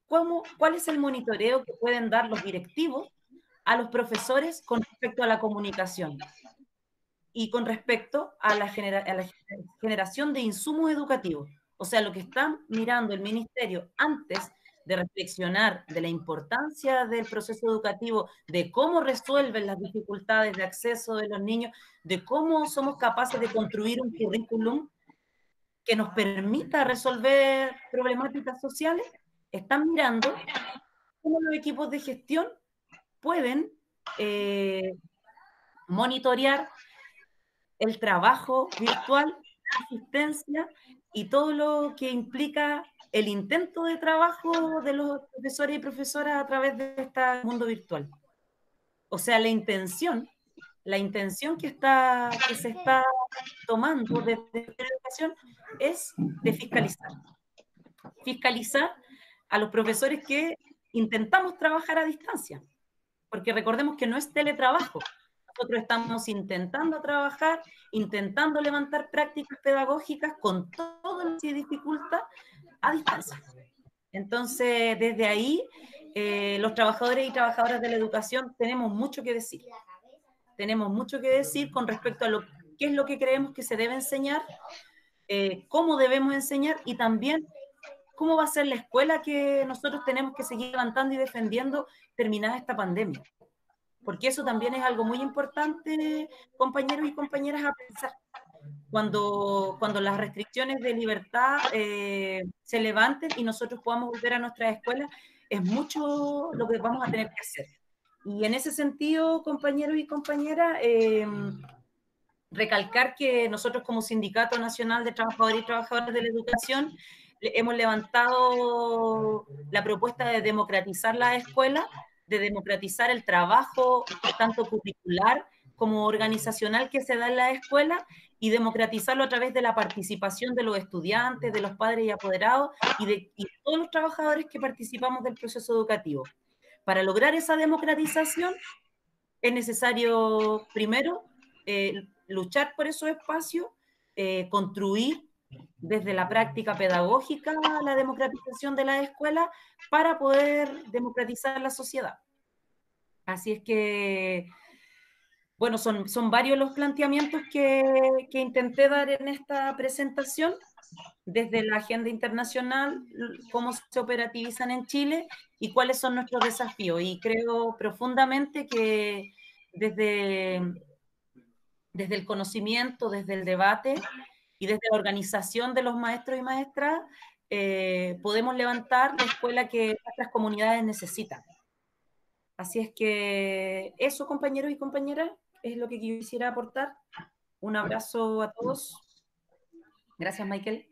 cuál es el monitoreo que pueden dar los directivos a los profesores con respecto a la comunicación y con respecto a la generación de insumos educativos. O sea, lo que está mirando el ministerio antes de reflexionar de la importancia del proceso educativo, de cómo resuelven las dificultades de acceso de los niños, de cómo somos capaces de construir un currículum que nos permita resolver problemáticas sociales, están mirando cómo los equipos de gestión pueden monitorear el trabajo virtual, la asistencia y todo lo que implica el intento de trabajo de los profesores y profesoras a través de este mundo virtual. O sea, la intención que se está tomando desde la educación es de fiscalizar a los profesores que intentamos trabajar a distancia, porque recordemos que no es teletrabajo. Nosotros estamos intentando trabajar, intentando levantar prácticas pedagógicas con todo lo que dificulta a distancia. Entonces, desde ahí, los trabajadores y trabajadoras de la educación tenemos mucho que decir. Tenemos mucho que decir con respecto a qué es lo que creemos que se debe enseñar, cómo debemos enseñar y también cómo va a ser la escuela que nosotros tenemos que seguir levantando y defendiendo terminada esta pandemia. Porque eso también es algo muy importante, compañeros y compañeras, a pensar. Cuando las restricciones de libertad se levanten y nosotros podamos volver a nuestras escuelas, es mucho lo que vamos a tener que hacer. Y en ese sentido, compañeros y compañeras, recalcar que nosotros como Sindicato Nacional de Trabajadores y Trabajadoras de la Educación hemos levantado la propuesta de democratizar la escuela, de democratizar el trabajo tanto curricular como organizacional que se da en la escuela y democratizarlo a través de la participación de los estudiantes, de los padres y apoderados y todos los trabajadores que participamos del proceso educativo. Para lograr esa democratización es necesario, primero, luchar por esos espacios, construir desde la práctica pedagógica la democratización de las escuelas para poder democratizar la sociedad. Así es que, bueno, son varios los planteamientos que intenté dar en esta presentación, desde la agenda internacional, cómo se operativizan en Chile y cuáles son nuestros desafíos. Y creo profundamente que desde el conocimiento, desde el debate y desde la organización de los maestros y maestras, podemos levantar la escuela que nuestras comunidades necesitan. Así es que eso, compañeros y compañeras, es lo que quisiera aportar. Un abrazo a todos. Gracias, Michael.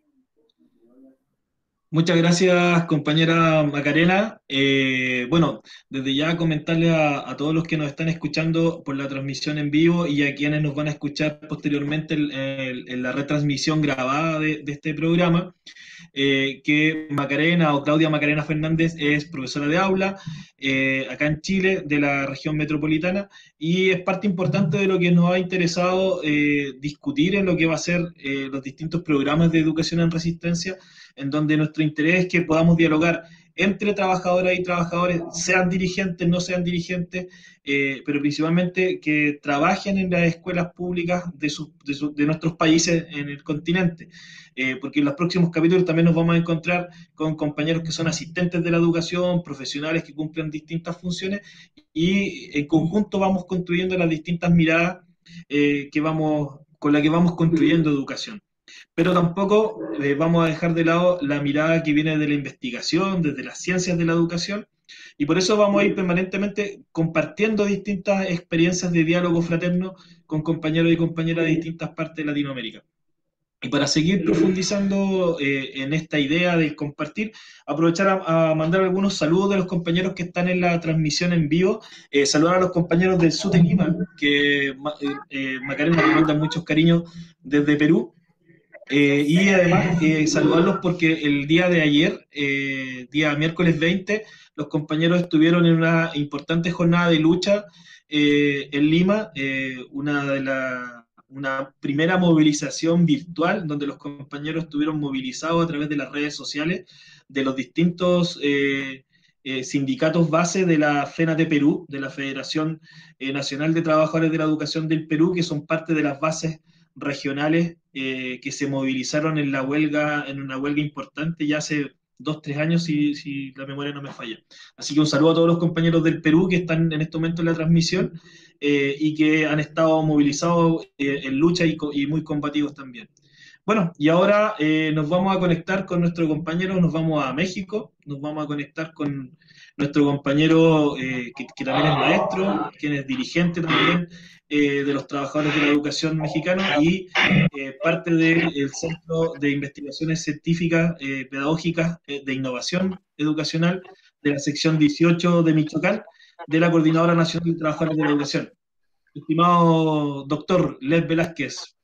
Muchas gracias, compañera Macarena. Bueno, desde ya comentarle a todos los que nos están escuchando por la transmisión en vivo y a quienes nos van a escuchar posteriormente en la retransmisión grabada de este programa, que Macarena o Claudia Macarena Fernández es profesora de aula acá en Chile, de la región metropolitana, y es parte importante de lo que nos ha interesado discutir en lo que va a ser los distintos programas de educación en resistencia, en donde nuestro interés es que podamos dialogar entre trabajadoras y trabajadores, sean dirigentes, no sean dirigentes, pero principalmente que trabajen en las escuelas públicas de nuestros países en el continente. Porque en los próximos capítulos también nos vamos a encontrar con compañeros que son asistentes de la educación, profesionales que cumplen distintas funciones, y en conjunto vamos construyendo las distintas miradas con las que vamos construyendo educación. Pero tampoco vamos a dejar de lado la mirada que viene de la investigación, desde las ciencias de la educación, y por eso vamos a ir permanentemente compartiendo distintas experiencias de diálogo fraterno con compañeros y compañeras de distintas partes de Latinoamérica. Y para seguir profundizando en esta idea de compartir, aprovechar a mandar algunos saludos de los compañeros que están en la transmisión en vivo. Saludar a los compañeros del SUTE Lima, que Macarena le manda muchos cariños desde Perú. Y además saludarlos porque el día de ayer, día miércoles 20, los compañeros estuvieron en una importante jornada de lucha en Lima, una primera movilización virtual donde los compañeros estuvieron movilizados a través de las redes sociales de los distintos sindicatos base de la FENATE Perú, de la Federación Nacional de Trabajadores de la Educación del Perú, que son parte de las bases regionales que se movilizaron en una huelga importante ya hace 2-3 años, si la memoria no me falla. Así que un saludo a todos los compañeros del Perú que están en este momento en la transmisión y que han estado movilizados en lucha y muy combativos también. Bueno, y ahora nos vamos a conectar con nuestro compañero, nos vamos a México, nos vamos a conectar con nuestro compañero que también es maestro, quien es dirigente también de los trabajadores de la educación mexicana y parte del Centro de Investigaciones Científicas, Pedagógicas de Innovación Educacional de la sección 18 de Michoacán, de la Coordinadora Nacional de Trabajadores de la Educación. Estimado doctor Les Velázquez,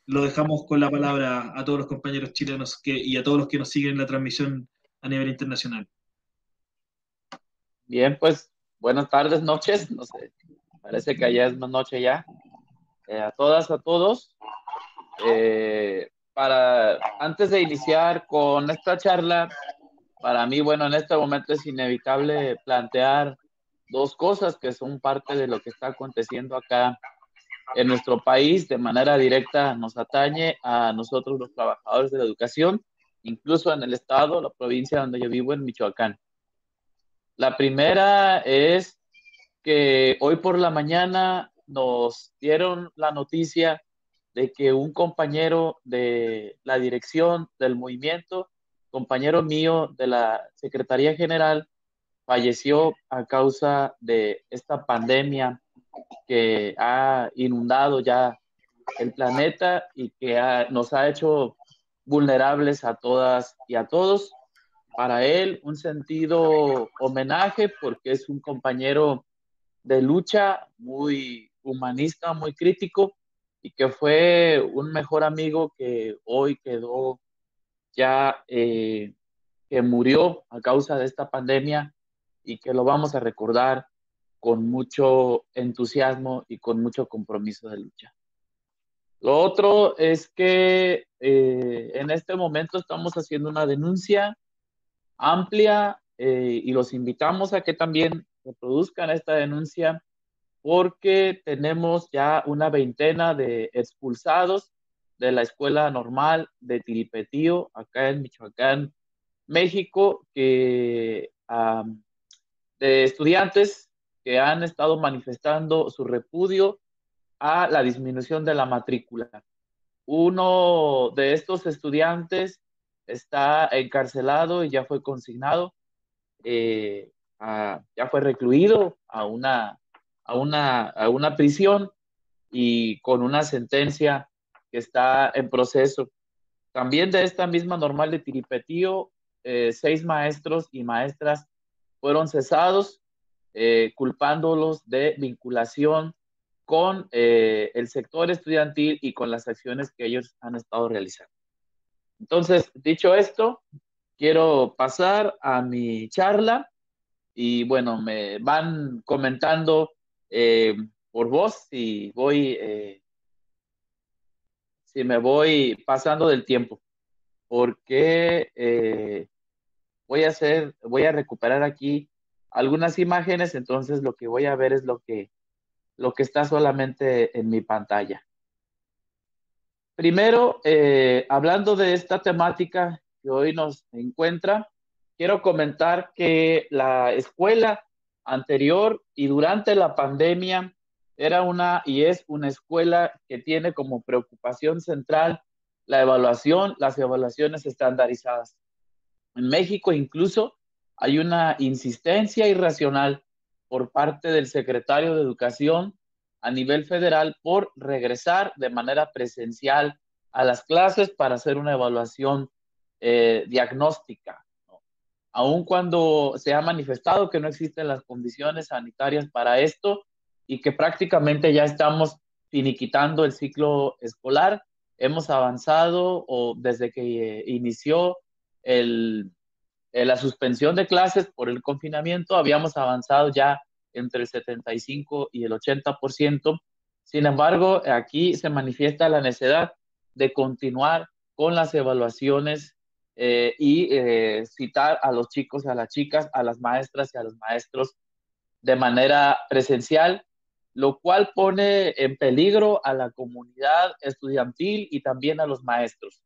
lo dejamos con la palabra a todos los compañeros chilenos y a todos los que nos siguen en la transmisión a nivel internacional. Bien, pues buenas tardes, noches, no sé, parece que allá es más noche ya. A todas, a todos. Antes de iniciar con esta charla, para mí, bueno, en este momento es inevitable plantear dos cosas que son parte de lo que está aconteciendo acá en nuestro país. De manera directa nos atañe a nosotros los trabajadores de la educación, incluso en el estado, la provincia donde yo vivo, en Michoacán. La primera es que hoy por la mañana nos dieron la noticia de que un compañero de la dirección del movimiento, compañero mío de la Secretaría General, falleció a causa de esta pandemia que ha inundado ya el planeta y que nos ha hecho vulnerables a todas y a todos. Para él, un sentido homenaje porque es un compañero de lucha muy humanista, muy crítico, y que fue un mejor amigo que hoy quedó ya, que murió a causa de esta pandemia y que lo vamos a recordar con mucho entusiasmo y con mucho compromiso de lucha. Lo otro es que en este momento estamos haciendo una denuncia amplia y los invitamos a que también reproduzcan esta denuncia porque tenemos ya una veintena de expulsados de la Escuela Normal de Tiripetío, acá en Michoacán, México, de estudiantes que han estado manifestando su repudio a la disminución de la matrícula. Uno de estos estudiantes está encarcelado y ya fue consignado, ya fue recluido a una prisión y con una sentencia que está en proceso. También de esta misma Normal de Tiripetío, 6 maestros y maestras fueron cesados, culpándolos de vinculación con el sector estudiantil y con las acciones que ellos han estado realizando. Entonces, dicho esto, quiero pasar a mi charla y bueno, me van comentando por voz si me voy pasando del tiempo, porque voy a recuperar aquí algunas imágenes, entonces lo que voy a ver es lo que está solamente en mi pantalla. Primero, hablando de esta temática que hoy nos encuentra, quiero comentar que la escuela anterior y durante la pandemia era y es una escuela que tiene como preocupación central las evaluaciones estandarizadas. En México incluso hay una insistencia irracional por parte del secretario de Educación a nivel federal por regresar de manera presencial a las clases para hacer una evaluación diagnóstica, ¿no? Aun cuando se ha manifestado que no existen las condiciones sanitarias para esto y que prácticamente ya estamos finiquitando el ciclo escolar, hemos avanzado desde que inició la suspensión de clases por el confinamiento, habíamos avanzado ya entre el 75 y el 80%. Sin embargo, aquí se manifiesta la necesidad de continuar con las evaluaciones y citar a los chicos, a las chicas, a las maestras y a los maestros de manera presencial, lo cual pone en peligro a la comunidad estudiantil y también a los maestros.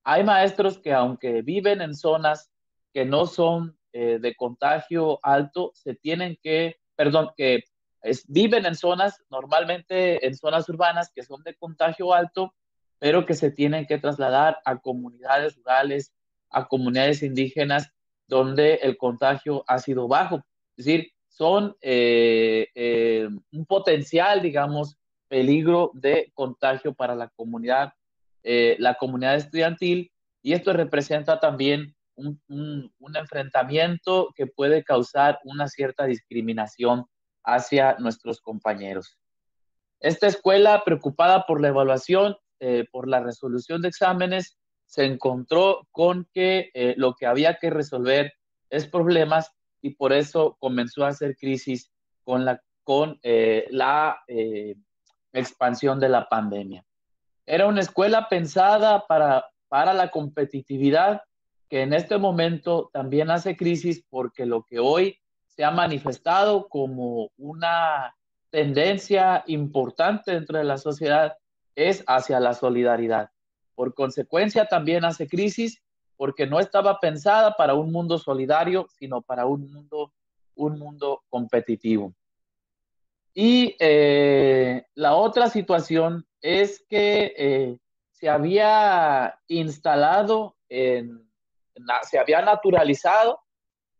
Hay maestros que aunque viven en zonas que no son de contagio alto, viven en zonas, normalmente en zonas urbanas que son de contagio alto, pero que se tienen que trasladar a comunidades rurales, a comunidades indígenas, donde el contagio ha sido bajo. Es decir, son un potencial, digamos, peligro de contagio para la comunidad estudiantil, y esto representa también un enfrentamiento que puede causar una cierta discriminación hacia nuestros compañeros. Esta escuela, preocupada por la evaluación, por la resolución de exámenes, se encontró con que lo que había que resolver es problemas y por eso comenzó a hacer crisis con la expansión de la pandemia. Era una escuela pensada para la competitividad, que en este momento también hace crisis porque lo que hoy se ha manifestado como una tendencia importante dentro de la sociedad es hacia la solidaridad. Por consecuencia, también hace crisis porque no estaba pensada para un mundo solidario, sino para un mundo competitivo. Y la otra situación es que se había instalado, se había naturalizado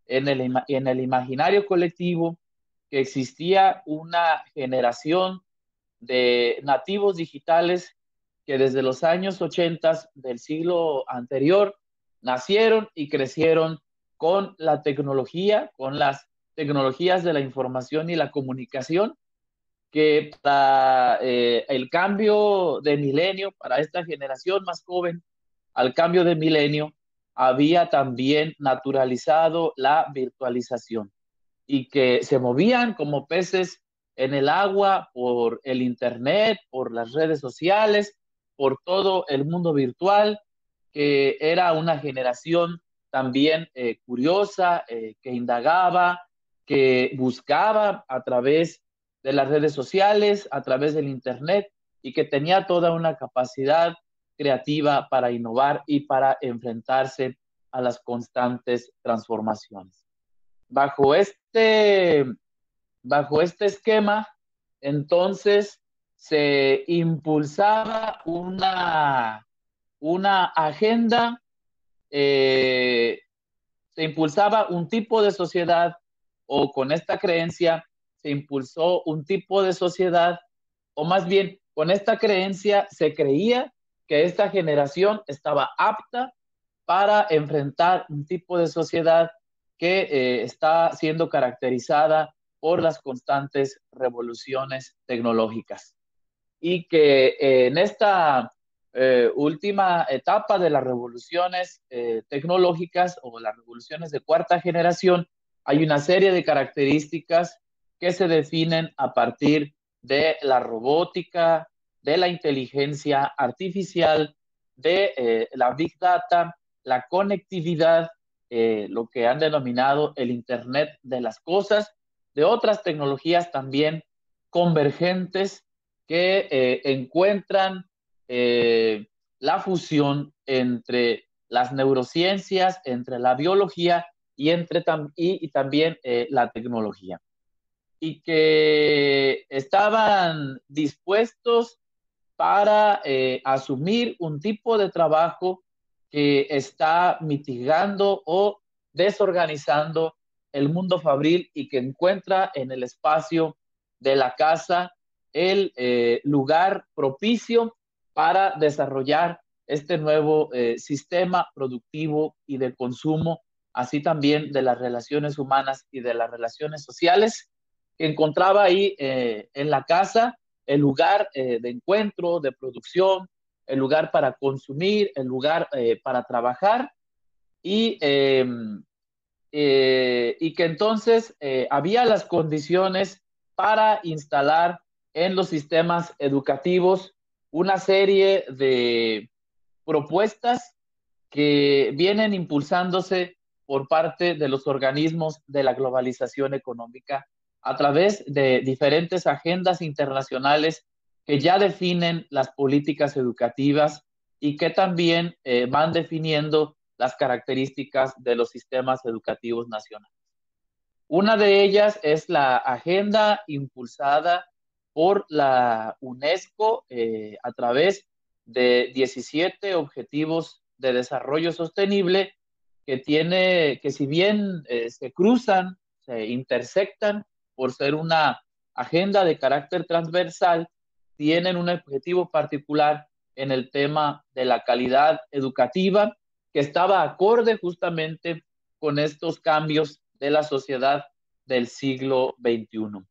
en el imaginario colectivo que existía una generación de nativos digitales que desde los años 80 del siglo anterior nacieron y crecieron con la tecnología, con las tecnologías de la información y la comunicación, que para el cambio de milenio, para esta generación más joven, al cambio de milenio, había también naturalizado la virtualización. y que se movían como peces en el agua por el internet, por las redes sociales, por todo el mundo virtual, que era una generación también curiosa, que indagaba, que buscaba a través de las redes sociales, a través del internet, y que tenía toda una capacidad creativa para innovar y para enfrentarse a las constantes transformaciones. Bajo bajo este esquema, entonces se impulsaba una agenda, eh, se impulsaba un tipo de sociedad, o con esta creencia se impulsó un tipo de sociedad, o más bien con esta creencia se creía que esta generación estaba apta para enfrentar un tipo de sociedad que está siendo caracterizada por las constantes revoluciones tecnológicas. Y que en esta última etapa de las revoluciones tecnológicas o las revoluciones de cuarta generación, hay una serie de características que se definen a partir de la robótica, de la inteligencia artificial, de la big data, la conectividad, lo que han denominado el Internet de las cosas, de otras tecnologías también convergentes que encuentran la fusión entre las neurociencias, entre la biología y también la tecnología. Y que estaban dispuestos para asumir un tipo de trabajo que está mitigando o desorganizando el mundo fabril y que encuentra en el espacio de la casa el lugar propicio para desarrollar este nuevo sistema productivo y de consumo, así también de las relaciones humanas y de las relaciones sociales, que encontraba ahí en la casa el lugar de encuentro, de producción, el lugar para consumir, el lugar para trabajar, y, y que entonces había las condiciones para instalar en los sistemas educativos una serie de propuestas que vienen impulsándose por parte de los organismos de la globalización económica a través de diferentes agendas internacionales que ya definen las políticas educativas y que también van definiendo las características de los sistemas educativos nacionales. Una de ellas es la agenda impulsada por la UNESCO a través de 17 objetivos de desarrollo sostenible que si bien se cruzan, se intersectan por ser una agenda de carácter transversal, tienen un objetivo particular en el tema de la calidad educativa que estaba acorde justamente con estos cambios de la sociedad del siglo XXI.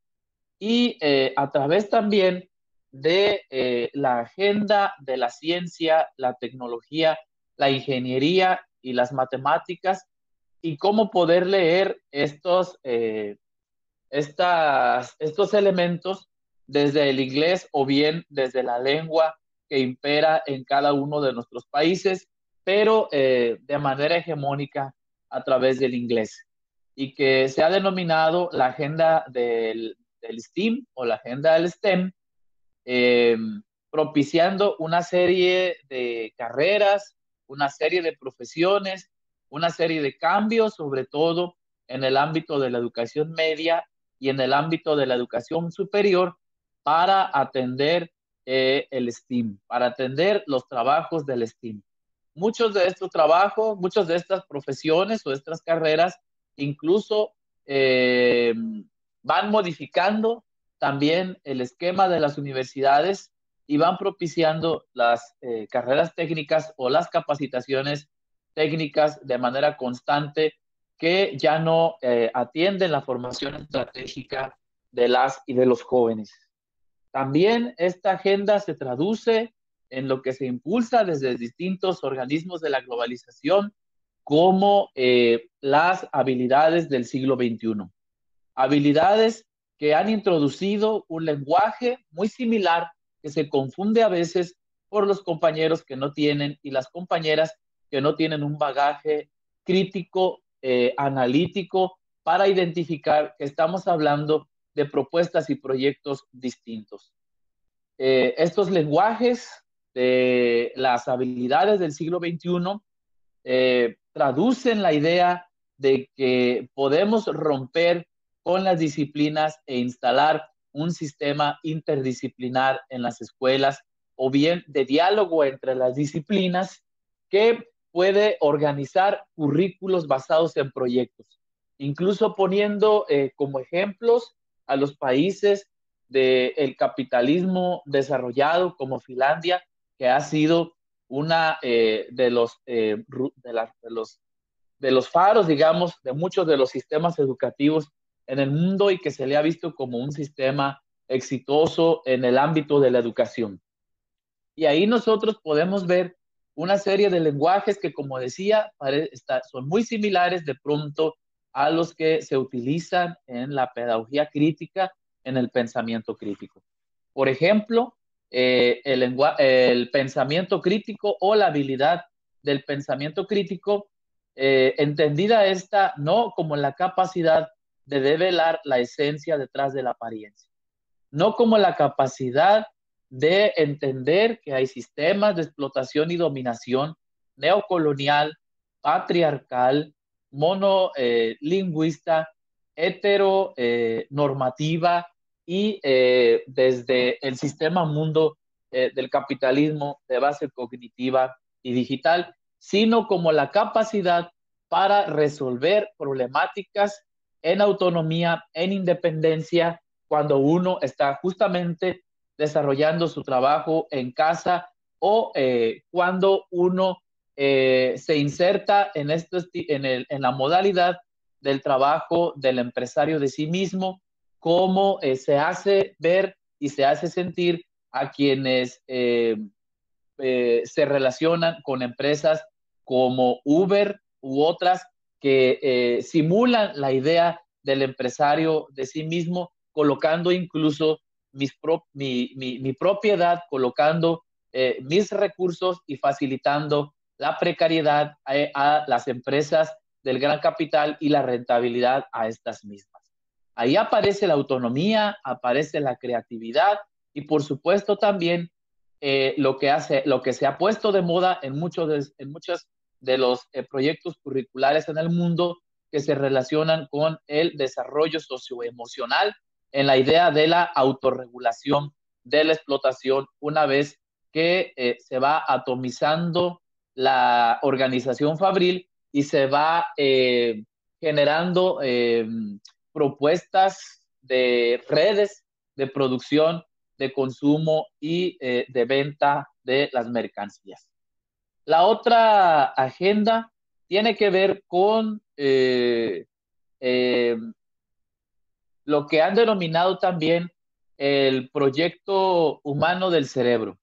Y a través también de la agenda de la ciencia, la tecnología, la ingeniería y las matemáticas, y cómo poder leer estos elementos desde el inglés o bien desde la lengua que impera en cada uno de nuestros países, pero de manera hegemónica a través del inglés, y que se ha denominado la agenda del STEAM o la agenda del STEM, eh, propiciando una serie de carreras, una serie de profesiones, una serie de cambios, sobre todo en el ámbito de la educación media y en el ámbito de la educación superior, para atender el STEAM, para atender los trabajos del STEAM. Muchos de estos trabajos, muchas de estas profesiones o estas carreras, incluso van modificando también el esquema de las universidades y van propiciando las carreras técnicas o las capacitaciones técnicas de manera constante, que ya no atienden la formación estratégica de las y de los jóvenes. También esta agenda se traduce en lo que se impulsa desde distintos organismos de la globalización como las habilidades del siglo XXI. habilidades que han introducido un lenguaje muy similar que se confunde a veces por los compañeros que no tienen y las compañeras que no tienen un bagaje crítico, analítico, para identificar que estamos hablando de propuestas y proyectos distintos. Estos lenguajes de las habilidades del siglo XXI traducen la idea de que podemos romper con las disciplinas e instalar un sistema interdisciplinar en las escuelas, o bien de diálogo entre las disciplinas, que puede organizar currículos basados en proyectos, incluso poniendo como ejemplos a los países del capitalismo desarrollado como Finlandia, que ha sido una de los faros, digamos, de muchos de los sistemas educativos en el mundo, y que se le ha visto como un sistema exitoso en el ámbito de la educación. Y ahí nosotros podemos ver una serie de lenguajes que, como decía, son muy similares de pronto a los que se utilizan en la pedagogía crítica, en el pensamiento crítico. Por ejemplo, el pensamiento crítico, o la habilidad del pensamiento crítico, entendida esta no como la capacidad de develar la esencia detrás de la apariencia, no como la capacidad de entender que hay sistemas de explotación y dominación neocolonial, patriarcal, monolingüista, heteronormativa, y desde el sistema mundo del capitalismo de base cognitiva y digital, sino como la capacidad para resolver problemáticas en autonomía, en independencia, cuando uno está justamente desarrollando su trabajo en casa, o cuando uno se inserta en la modalidad del trabajo del empresario de sí mismo, cómo se hace ver y se hace sentir a quienes se relacionan con empresas como Uber u otras que simulan la idea del empresario de sí mismo, colocando incluso mi propiedad, colocando mis recursos y facilitando la precariedad a las empresas del gran capital y la rentabilidad a estas mismas. Ahí aparece la autonomía, aparece la creatividad, y por supuesto también lo que se ha puesto de moda en muchos de los proyectos curriculares en el mundo, que se relacionan con el desarrollo socioemocional, en la idea de la autorregulación de la explotación, una vez que se va atomizando la organización fabril y se va generando propuestas de redes de producción, de consumo y de venta de las mercancías. La otra agenda tiene que ver con lo que han denominado también el proyecto humano del cerebro.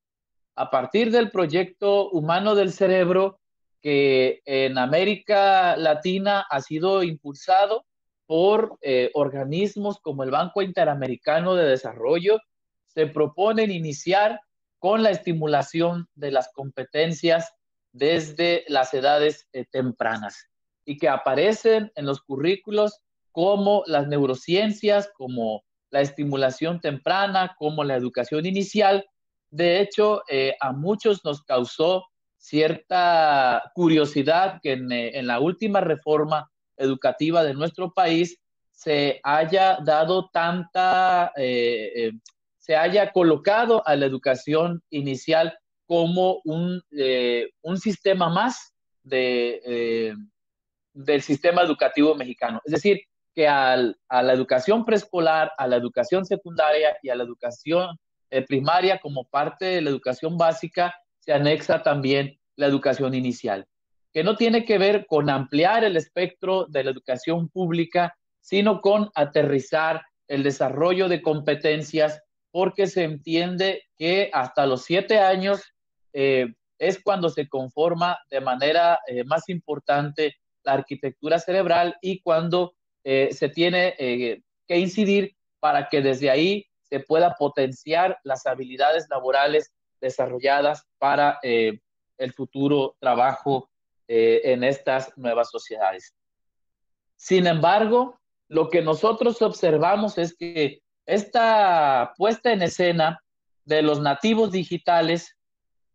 A partir del proyecto humano del cerebro, que en América Latina ha sido impulsado por organismos como el Banco Interamericano de Desarrollo, se proponen iniciar con la estimulación de las competencias desde las edades tempranas, y que aparecen en los currículos como las neurociencias, como la estimulación temprana, como la educación inicial. De hecho, a muchos nos causó cierta curiosidad que en la última reforma educativa de nuestro país se haya dado se haya colocado a la educación inicial como un sistema más del sistema educativo mexicano. Es decir, que a la educación preescolar, a la educación secundaria y a la educación primaria, como parte de la educación básica, se anexa también la educación inicial, que no tiene que ver con ampliar el espectro de la educación pública, sino con aterrizar el desarrollo de competencias, porque se entiende que hasta los 7 años es cuando se conforma de manera más importante la arquitectura cerebral, y cuando se tiene que incidir para que desde ahí se pueda potenciar las habilidades laborales desarrolladas para el futuro trabajo en estas nuevas sociedades. Sin embargo, lo que nosotros observamos es que esta puesta en escena de los nativos digitales,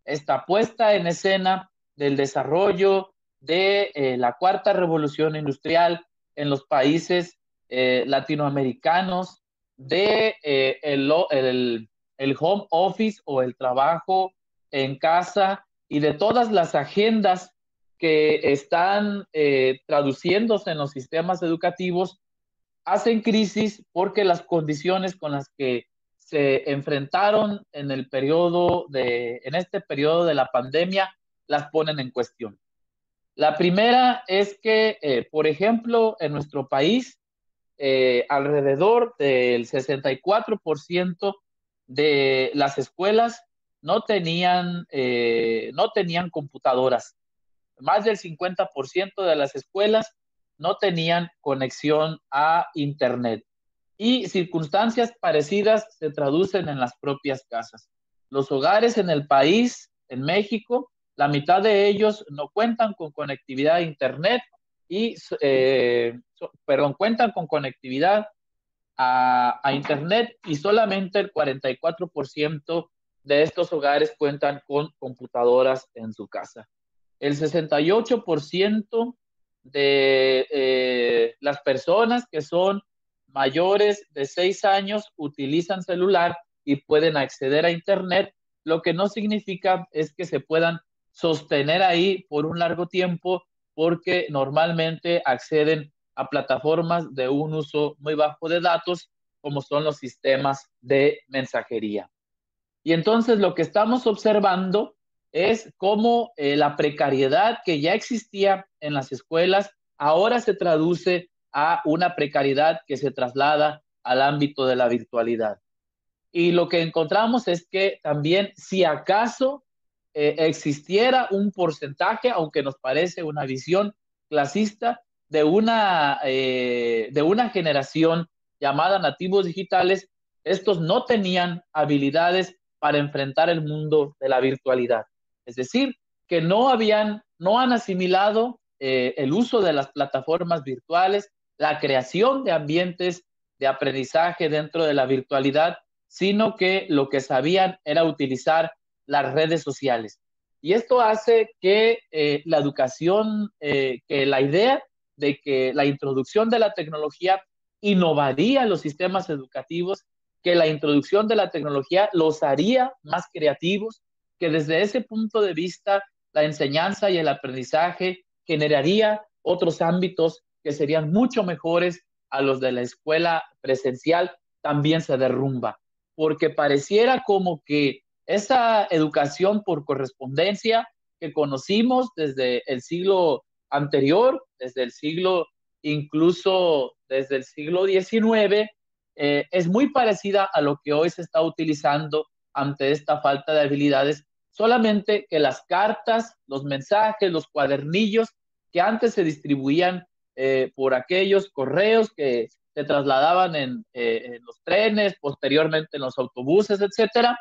esta puesta en escena del desarrollo de la cuarta revolución industrial en los países latinoamericanos, de el home office o el trabajo en casa y de todas las agendas que están traduciéndose en los sistemas educativos, hacen crisis porque las condiciones con las que se enfrentaron en este periodo de la pandemia las ponen en cuestión. La primera es que, por ejemplo, en nuestro país, alrededor del 64% de las escuelas no tenían computadoras. Más del 50% de las escuelas no tenían conexión a Internet. Y circunstancias parecidas se traducen en las propias casas. Los hogares en el país, en México, la mitad de ellos no cuentan con conectividad a Internet cuentan con conectividad a Internet, y solamente el 44% de estos hogares cuentan con computadoras en su casa. El 68% de las personas que son mayores de 6 años utilizan celular y pueden acceder a Internet, lo que no significa es que se puedan sostener ahí por un largo tiempo, porque normalmente acceden a plataformas de un uso muy bajo de datos, como son los sistemas de mensajería. Y entonces lo que estamos observando es cómo la precariedad que ya existía en las escuelas ahora se traduce a una precariedad que se traslada al ámbito de la virtualidad. Y lo que encontramos es que también, si acaso existiera un porcentaje, aunque nos parece una visión clasista, de una generación llamada nativos digitales, estos no tenían habilidades para enfrentar el mundo de la virtualidad. Es decir, que no han asimilado el uso de las plataformas virtuales, la creación de ambientes de aprendizaje dentro de la virtualidad, sino que lo que sabían era utilizar las redes sociales. Y esto hace que la educación, que la idea de que la introducción de la tecnología innovaría los sistemas educativos, que la introducción de la tecnología los haría más creativos, que desde ese punto de vista la enseñanza y el aprendizaje generaría otros ámbitos que serían mucho mejores a los de la escuela presencial, también se derrumba, porque pareciera como que esa educación por correspondencia que conocimos desde el siglo anterior, incluso desde el siglo XIX, es muy parecida a lo que hoy se está utilizando ante esta falta de habilidades, solamente que las cartas, los mensajes, los cuadernillos que antes se distribuían por aquellos correos que se trasladaban en los trenes, posteriormente en los autobuses, etcétera,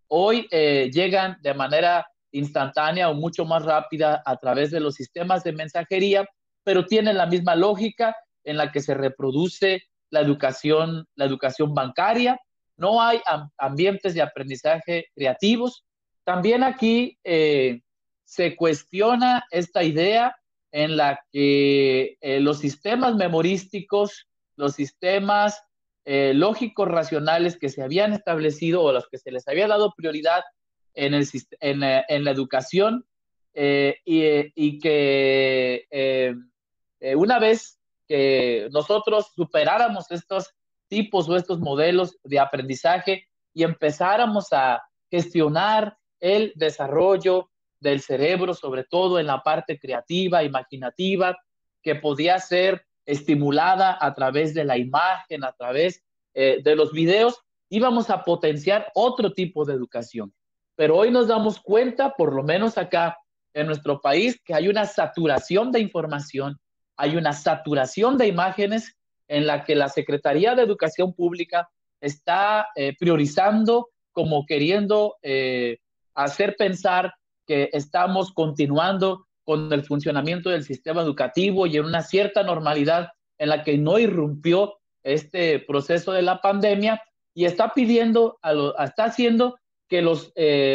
hoy llegan de manera instantánea o mucho más rápida a través de los sistemas de mensajería, pero tienen la misma lógica en la que se reproduce la educación bancaria. No hay ambientes de aprendizaje creativos. También aquí se cuestiona esta idea en la que los sistemas memorísticos, los sistemas lógicos racionales que se habían establecido o a los que se les había dado prioridad en la educación, y que una vez que nosotros superáramos estos tipos o estos modelos de aprendizaje y empezáramos a gestionar el desarrollo del cerebro, sobre todo en la parte creativa, imaginativa, que podía ser estimulada a través de la imagen, a través de los videos, íbamos a potenciar otro tipo de educación. Pero hoy nos damos cuenta, por lo menos acá en nuestro país, que hay una saturación de información, hay una saturación de imágenes en la que la Secretaría de Educación Pública está priorizando, como queriendo hacer pensar que estamos continuando con el funcionamiento del sistema educativo y en una cierta normalidad en la que no irrumpió este proceso de la pandemia, y está pidiendo, está haciendo que los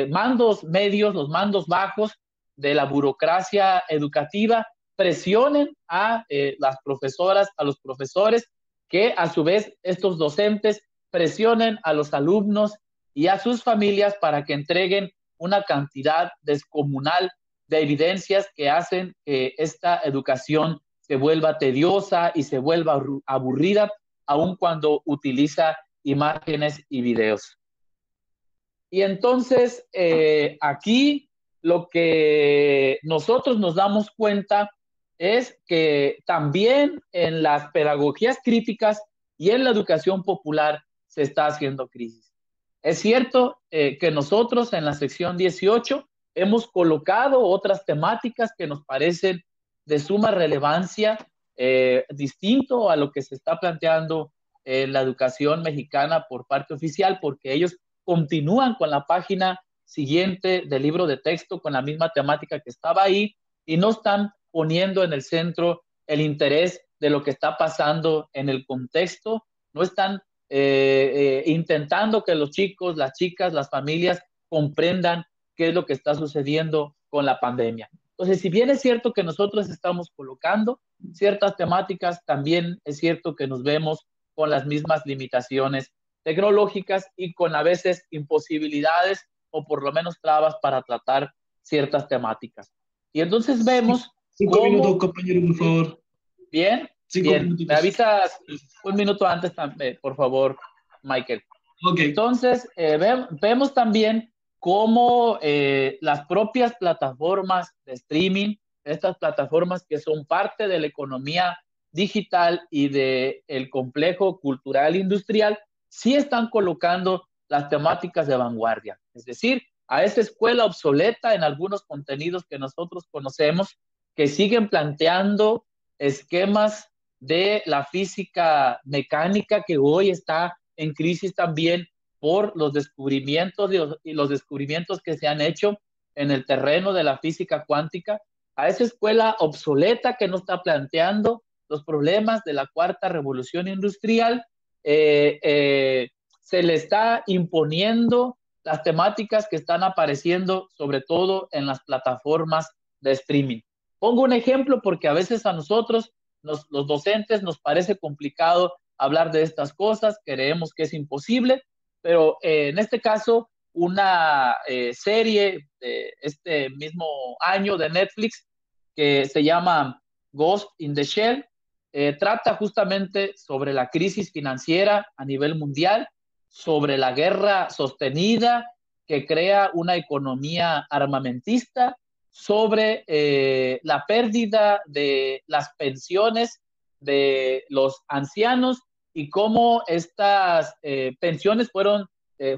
mandos medios, los mandos bajos de la burocracia educativa presionen a las profesoras, a los profesores, que a su vez estos docentes presionen a los alumnos y a sus familias para que entreguen una cantidad descomunal de evidencias que hacen que esta educación se vuelva tediosa y se vuelva aburrida, aun cuando utiliza imágenes y videos. Y entonces, aquí lo que nosotros nos damos cuenta es que también en las pedagogías críticas y en la educación popular se está haciendo crisis. Es cierto que nosotros en la sección 18 hemos colocado otras temáticas que nos parecen de suma relevancia, distinto a lo que se está planteando en la educación mexicana por parte oficial, porque ellos continúan con la página siguiente del libro de texto con la misma temática que estaba ahí y no están poniendo en el centro el interés de lo que está pasando en el contexto, no están intentando que los chicos, las chicas, las familias comprendan qué es lo que está sucediendo con la pandemia. Entonces, si bien es cierto que nosotros estamos colocando ciertas temáticas, también es cierto que nos vemos con las mismas limitaciones tecnológicas y con a veces imposibilidades o por lo menos trabas para tratar ciertas temáticas. Y entonces vemos... 5 minutos, compañero, por favor. Bien, 5 bien. minutitos. Me avisas un minuto antes, por favor, Michael. Okay. Entonces, vemos también cómo las propias plataformas de streaming, estas plataformas que son parte de la economía digital y del complejo cultural industrial, sí están colocando las temáticas de vanguardia. Es decir, a esa escuela obsoleta en algunos contenidos que nosotros conocemos, que siguen planteando esquemas de la física mecánica que hoy está en crisis también por los descubrimientos y los descubrimientos que se han hecho en el terreno de la física cuántica, a esa escuela obsoleta que no está planteando los problemas de la cuarta revolución industrial, se le está imponiendo las temáticas que están apareciendo sobre todo en las plataformas de streaming. Pongo un ejemplo porque a veces a nosotros, los docentes, nos parece complicado hablar de estas cosas, creemos que es imposible, pero en este caso, una serie de este mismo año de Netflix que se llama Ghost in the Shell, trata justamente sobre la crisis financiera a nivel mundial, sobre la guerra sostenida que crea una economía armamentista, sobre la pérdida de las pensiones de los ancianos y cómo estas pensiones fueron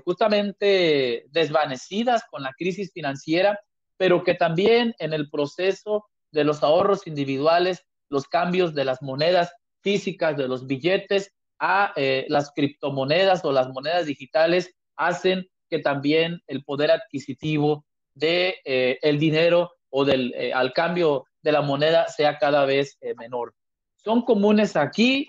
justamente desvanecidas con la crisis financiera, pero que también en el proceso de los ahorros individuales, los cambios de las monedas físicas, de los billetes a las criptomonedas o las monedas digitales, hacen que también el poder adquisitivo de el dinero o al cambio de la moneda sea cada vez menor. Son comunes aquí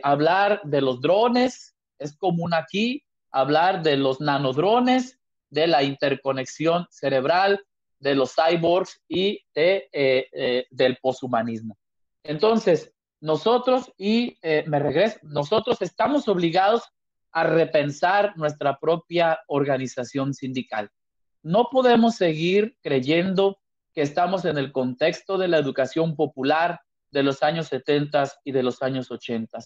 hablar de los drones, es común aquí hablar de los nanodrones, de la interconexión cerebral, de los cyborgs y del poshumanismo. Entonces, nosotros estamos obligados a repensar nuestra propia organización sindical. No podemos seguir creyendo que estamos en el contexto de la educación popular de los años 70 y de los años 80.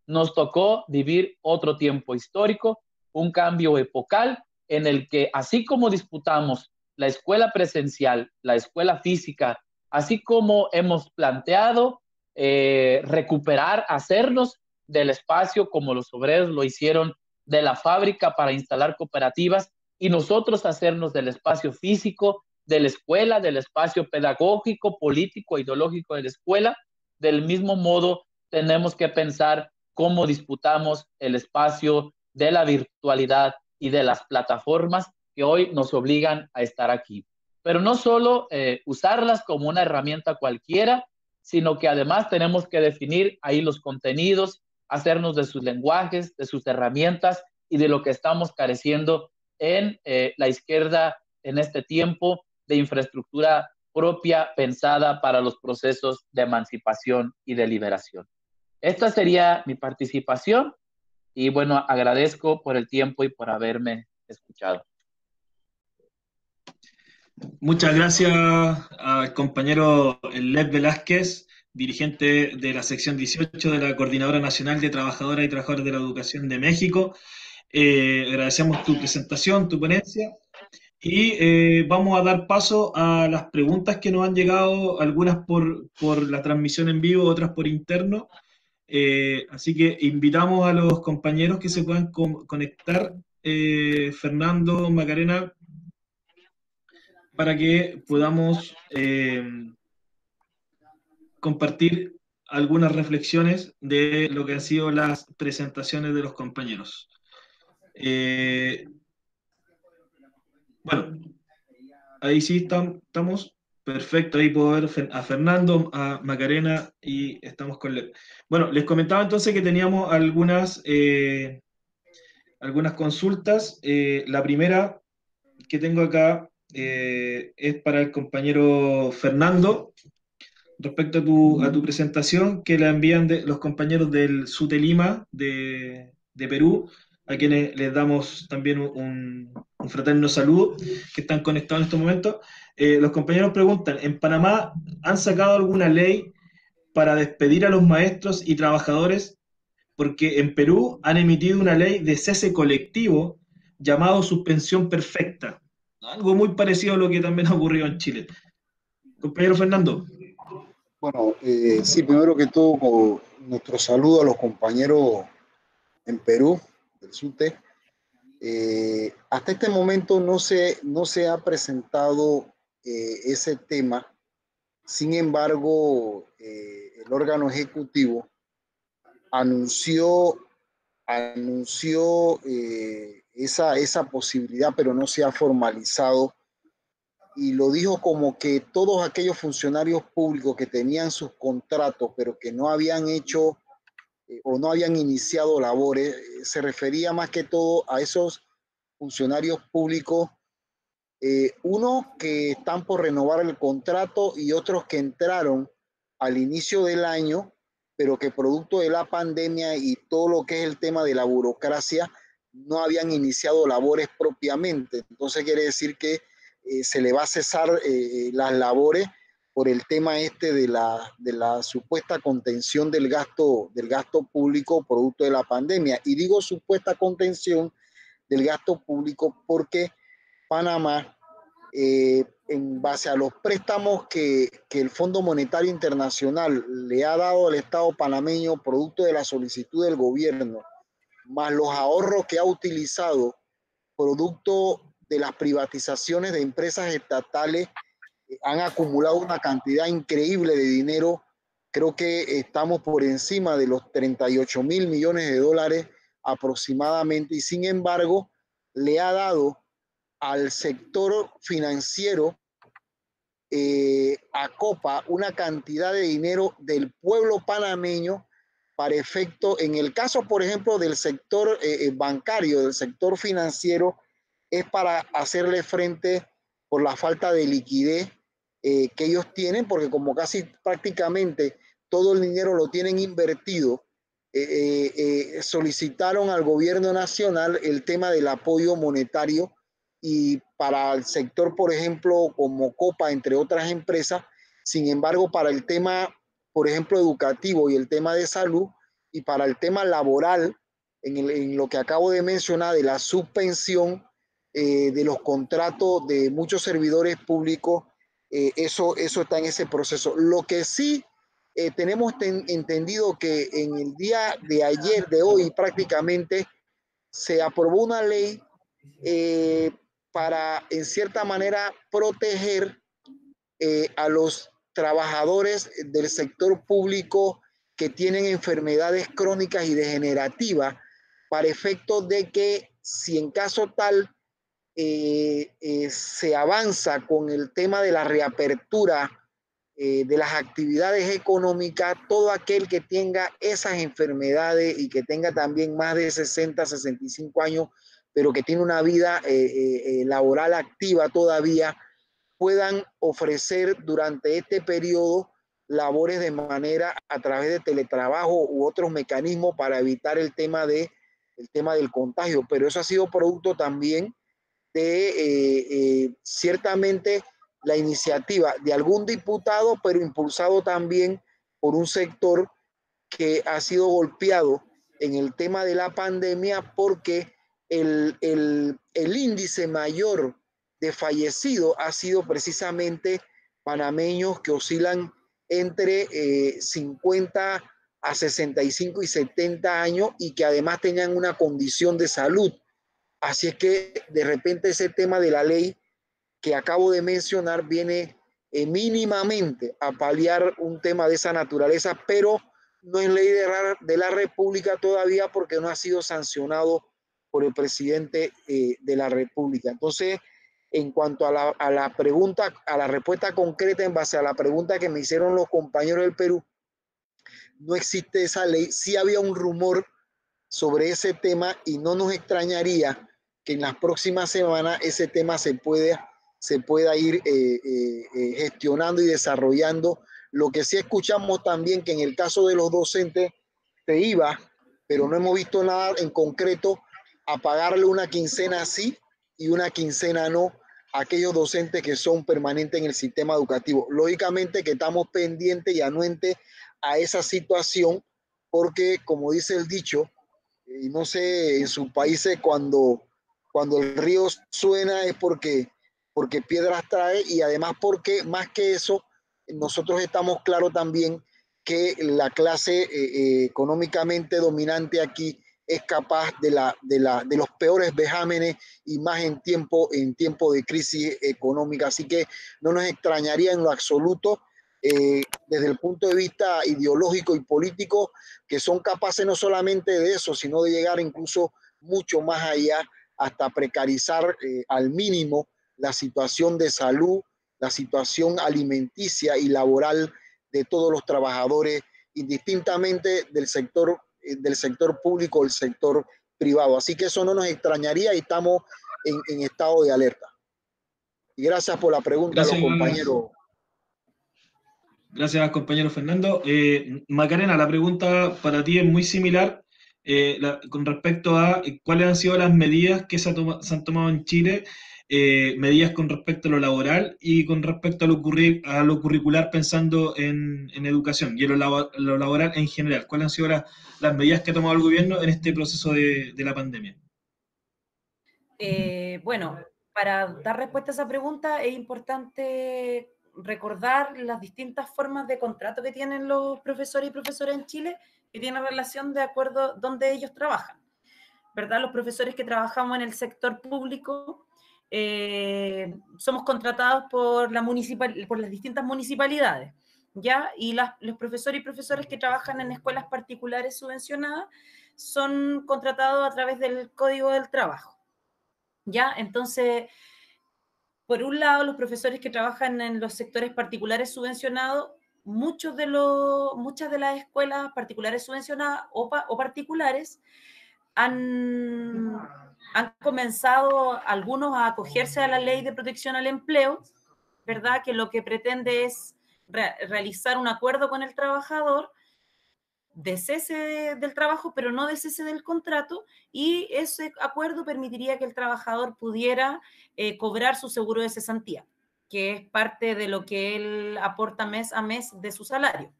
Nos tocó vivir otro tiempo histórico, un cambio epocal en el que, así como disputamos la escuela presencial, la escuela física, así como hemos planteado recuperar, hacernos del espacio como los obreros lo hicieron de la fábrica para instalar cooperativas, y nosotros hacernos del espacio físico, de la escuela, del espacio pedagógico, político, ideológico de la escuela. Del mismo modo, tenemos que pensar cómo disputamos el espacio de la virtualidad y de las plataformas que hoy nos obligan a estar aquí. Pero no solo usarlas como una herramienta cualquiera, sino que además tenemos que definir ahí los contenidos, hacernos de sus lenguajes, de sus herramientas y de lo que estamos careciendo en la izquierda en este tiempo de infraestructura propia pensada para los procesos de emancipación y de liberación. Esta sería mi participación y bueno, agradezco por el tiempo y por haberme escuchado. Muchas gracias al compañero Lev Velázquez, dirigente de la sección 18 de la Coordinadora Nacional de Trabajadoras y Trabajadores de la Educación de México. Agradecemos tu presentación, tu ponencia, y vamos a dar paso a las preguntas que nos han llegado, algunas por la transmisión en vivo, otras por interno. Así que invitamos a los compañeros que se puedan conectar, Fernando, Macarena, para que podamos compartir algunas reflexiones de lo que han sido las presentaciones de los compañeros. Bueno, ahí sí estamos. Perfecto, ahí puedo ver a Fernando, a Macarena y estamos con Leo. Bueno, les comentaba entonces que teníamos algunas consultas. La primera que tengo acá es para el compañero Fernando, respecto a tu presentación, que la envían los compañeros del SUTE Lima de Perú, a quienes les damos también un fraterno saludo, que están conectados en estos momentos. Los compañeros preguntan, ¿en Panamá han sacado alguna ley para despedir a los maestros y trabajadores? Porque en Perú han emitido una ley de cese colectivo llamado suspensión perfecta. Algo muy parecido a lo que también ha ocurrido en Chile. Compañero Fernando. Bueno, sí, primero que todo, con nuestro saludo a los compañeros en Perú, del SUTE. Hasta este momento no se ha presentado ese tema. Sin embargo, el órgano ejecutivo anunció esa posibilidad, pero no se ha formalizado, y lo dijo como que todos aquellos funcionarios públicos que tenían sus contratos, pero que no habían hecho o no habían iniciado labores, se refería más que todo a esos funcionarios públicos, unos que están por renovar el contrato y otros que entraron al inicio del año, pero que producto de la pandemia y todo lo que es el tema de la burocracia, no habían iniciado labores propiamente. Entonces quiere decir que se le va a cesar las labores por el tema este de la supuesta contención del gasto público producto de la pandemia. Y digo supuesta contención del gasto público porque Panamá, en base a los préstamos que el Fondo Monetario Internacional le ha dado al Estado panameño producto de la solicitud del gobierno, más los ahorros que ha utilizado producto de las privatizaciones de empresas estatales, han acumulado una cantidad increíble de dinero. Creo que estamos por encima de los 38 mil millones de dólares aproximadamente, y sin embargo le ha dado al sector financiero, a Copa, una cantidad de dinero del pueblo panameño para efecto, en el caso, por ejemplo, del sector bancario, del sector financiero, es para hacerle frente por la falta de liquidez que ellos tienen, porque como casi prácticamente todo el dinero lo tienen invertido, solicitaron al gobierno nacional el tema del apoyo monetario, y para el sector, por ejemplo, como Copa, entre otras empresas. Sin embargo, para el tema, por ejemplo, educativo y el tema de salud, y para el tema laboral, en lo que acabo de mencionar de la suspensión de los contratos de muchos servidores públicos, eso está en ese proceso. Lo que sí tenemos entendido que en el día de ayer, de hoy prácticamente, se aprobó una ley para, en cierta manera, proteger a los trabajadores del sector público que tienen enfermedades crónicas y degenerativas, para efectos de que si en caso tal se avanza con el tema de la reapertura de las actividades económicas, todo aquel que tenga esas enfermedades y que tenga también más de 60, 65 años, pero que tiene una vida laboral activa todavía, puedan ofrecer durante este periodo labores de manera a través de teletrabajo u otros mecanismos para evitar el tema del contagio. Pero eso ha sido producto también de ciertamente la iniciativa de algún diputado, pero impulsado también por un sector que ha sido golpeado en el tema de la pandemia, porque el índice mayor de fallecidos ha sido precisamente panameños que oscilan entre 50 a 65 y 70 años y que además tengan una condición de salud. Así es que de repente ese tema de la ley que acabo de mencionar viene mínimamente a paliar un tema de esa naturaleza, pero no es ley de la República todavía porque no ha sido sancionado por el presidente de la República. Entonces, en cuanto a la pregunta, a la respuesta concreta en base a la pregunta que me hicieron los compañeros del Perú, no existe esa ley. Sí había un rumor sobre ese tema y no nos extrañaría que en las próximas semanas ese tema se pueda ir gestionando y desarrollando. Lo que sí escuchamos también que en el caso de los docentes se iba, pero no hemos visto nada en concreto, a pagarle una quincena sí y una quincena no a aquellos docentes que son permanentes en el sistema educativo. Lógicamente que estamos pendientes y anuentes a esa situación porque, como dice el dicho, y no sé, en sus países cuando el río suena es porque piedras trae, y además porque más que eso, nosotros estamos claros también que la clase económicamente dominante aquí es capaz de los peores vejámenes y más en tiempo de crisis económica. Así que no nos extrañaría en lo absoluto, desde el punto de vista ideológico y político, que son capaces no solamente de eso, sino de llegar incluso mucho más allá, hasta precarizar al mínimo la situación de salud, la situación alimenticia y laboral de todos los trabajadores, indistintamente del sector público o el sector privado. Así que eso no nos extrañaría y estamos en estado de alerta. Y gracias por la pregunta a los compañeros. Gracias, compañero Fernando. Macarena, la pregunta para ti es muy similar con respecto a cuáles han sido las medidas que se han tomado en Chile, medidas con respecto a lo laboral y con respecto a lo curricular, pensando en educación y en lo laboral en general. ¿Cuáles han sido las medidas que ha tomado el gobierno en este proceso de la pandemia? Bueno, para dar respuesta a esa pregunta es importante recordar las distintas formas de contrato que tienen los profesores y profesoras en Chile, que tienen relación de acuerdo a donde ellos trabajan, ¿verdad? Los profesores que trabajamos en el sector público somos contratados por las distintas municipalidades, ¿ya? Y los profesores y profesores que trabajan en escuelas particulares subvencionadas son contratados a través del Código del Trabajo, ¿ya? Entonces, por un lado, los profesores que trabajan en los sectores particulares subvencionados, muchas de las escuelas particulares subvencionadas o particulares han comenzado algunos a acogerse a la Ley de Protección al Empleo, ¿verdad? Que lo que pretende es realizar un acuerdo con el trabajador de cese del trabajo, pero no de cese del contrato, y ese acuerdo permitiría que el trabajador pudiera cobrar su seguro de cesantía, que es parte de lo que él aporta mes a mes de su salario.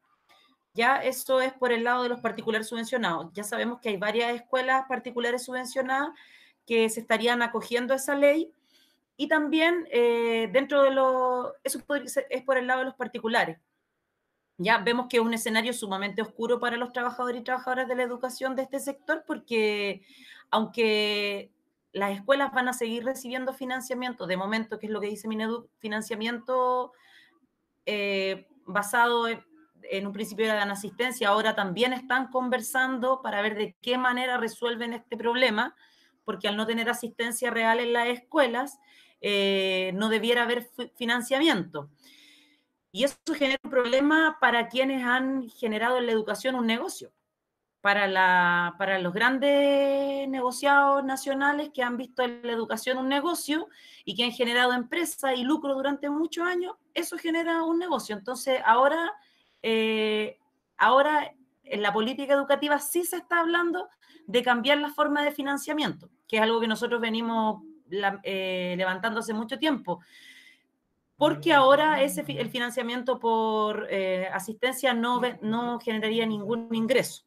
Ya eso es por el lado de los particulares subvencionados. Ya sabemos que hay varias escuelas particulares subvencionadas que se estarían acogiendo a esa ley, y también eso es por el lado de los particulares. Ya vemos que es un escenario sumamente oscuro para los trabajadores y trabajadoras de la educación de este sector, porque aunque las escuelas van a seguir recibiendo financiamiento, de momento, que es lo que dice Mineduc, financiamiento basado en un principio eran asistencia, ahora también están conversando para ver de qué manera resuelven este problema, porque al no tener asistencia real en las escuelas, no debiera haber financiamiento. Y eso genera un problema para quienes han generado en la educación un negocio, para los grandes negociados nacionales que han visto en la educación un negocio y que han generado empresas y lucro durante muchos años, eso genera un negocio. Entonces, ahora en la política educativa sí se está hablando de cambiar la forma de financiamiento, que es algo que nosotros venimos levantando hace mucho tiempo, porque ahora el financiamiento por asistencia no generaría ningún ingreso.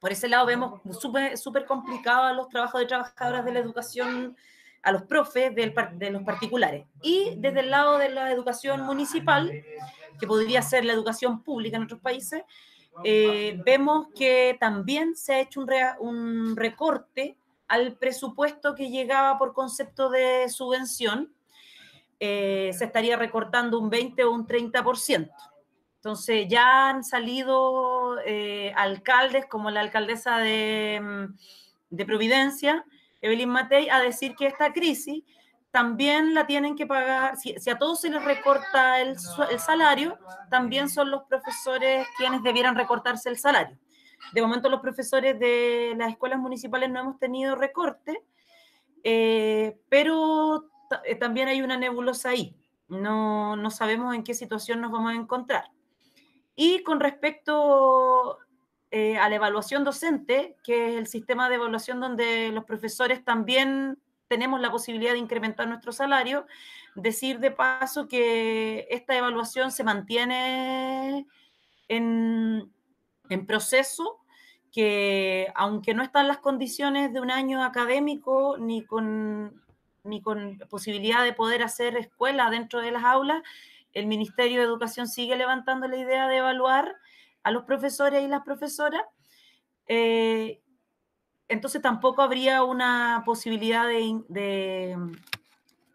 Por ese lado vemos súper complicado a los trabajos de trabajadoras de la educación, a los profes de los particulares. Y desde el lado de la educación municipal, que podría ser la educación pública en otros países, vemos que también se ha hecho un recorte al presupuesto que llegaba por concepto de subvención. Se estaría recortando un 20 o un 30%. Entonces ya han salido alcaldes como la alcaldesa de Providencia, Evelyn Matei, a decir que esta crisis también la tienen que pagar, si a todos se les recorta el salario, también son los profesores quienes debieran recortarse el salario. De momento los profesores de las escuelas municipales no hemos tenido recorte, pero también hay una nebulosa ahí. No sabemos en qué situación nos vamos a encontrar. Y con respecto a la evaluación docente, que es el sistema de evaluación donde los profesores también tenemos la posibilidad de incrementar nuestro salario, decir de paso que esta evaluación se mantiene en proceso, que aunque no están las condiciones de un año académico ni con posibilidad de poder hacer escuela dentro de las aulas, el Ministerio de Educación sigue levantando la idea de evaluar a los profesores y las profesoras. Entonces tampoco habría una posibilidad de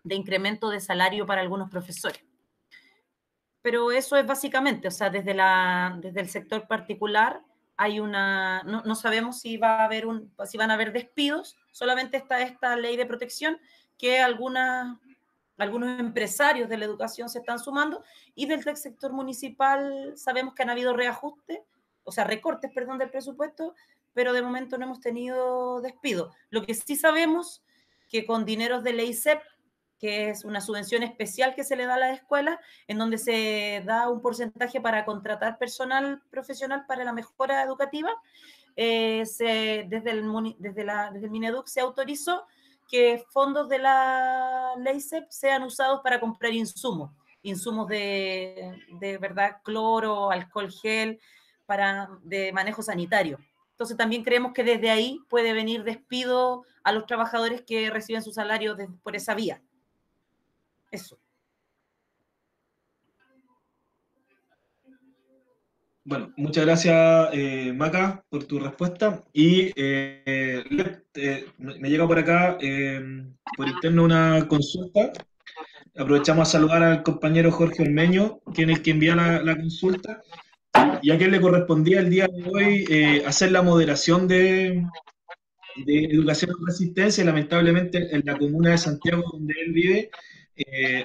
incremento de salario para algunos profesores. Pero eso es básicamente, o sea, desde el sector particular hay no sabemos si van a haber despidos, solamente está esta ley de protección que algunos empresarios de la educación se están sumando, y del sector municipal sabemos que han habido recortes, del presupuesto, pero de momento no hemos tenido despido. Lo que sí sabemos que con dineros de la ISEP, que es una subvención especial que se le da a las escuelas, en donde se da un porcentaje para contratar personal profesional para la mejora educativa, desde el Mineduc se autorizó que fondos de la ley CEP sean usados para comprar insumos de verdad, cloro, alcohol gel, de manejo sanitario. Entonces también creemos que desde ahí puede venir despido a los trabajadores que reciben su salario por esa vía. Eso. Bueno, muchas gracias, Maca, por tu respuesta. Y me llega por acá, por interno, una consulta. Aprovechamos a saludar al compañero Jorge Ormeño, quien es el que envía la consulta, y a quien le correspondía el día de hoy hacer la moderación de educación en resistencia. Lamentablemente, en la comuna de Santiago, donde él vive,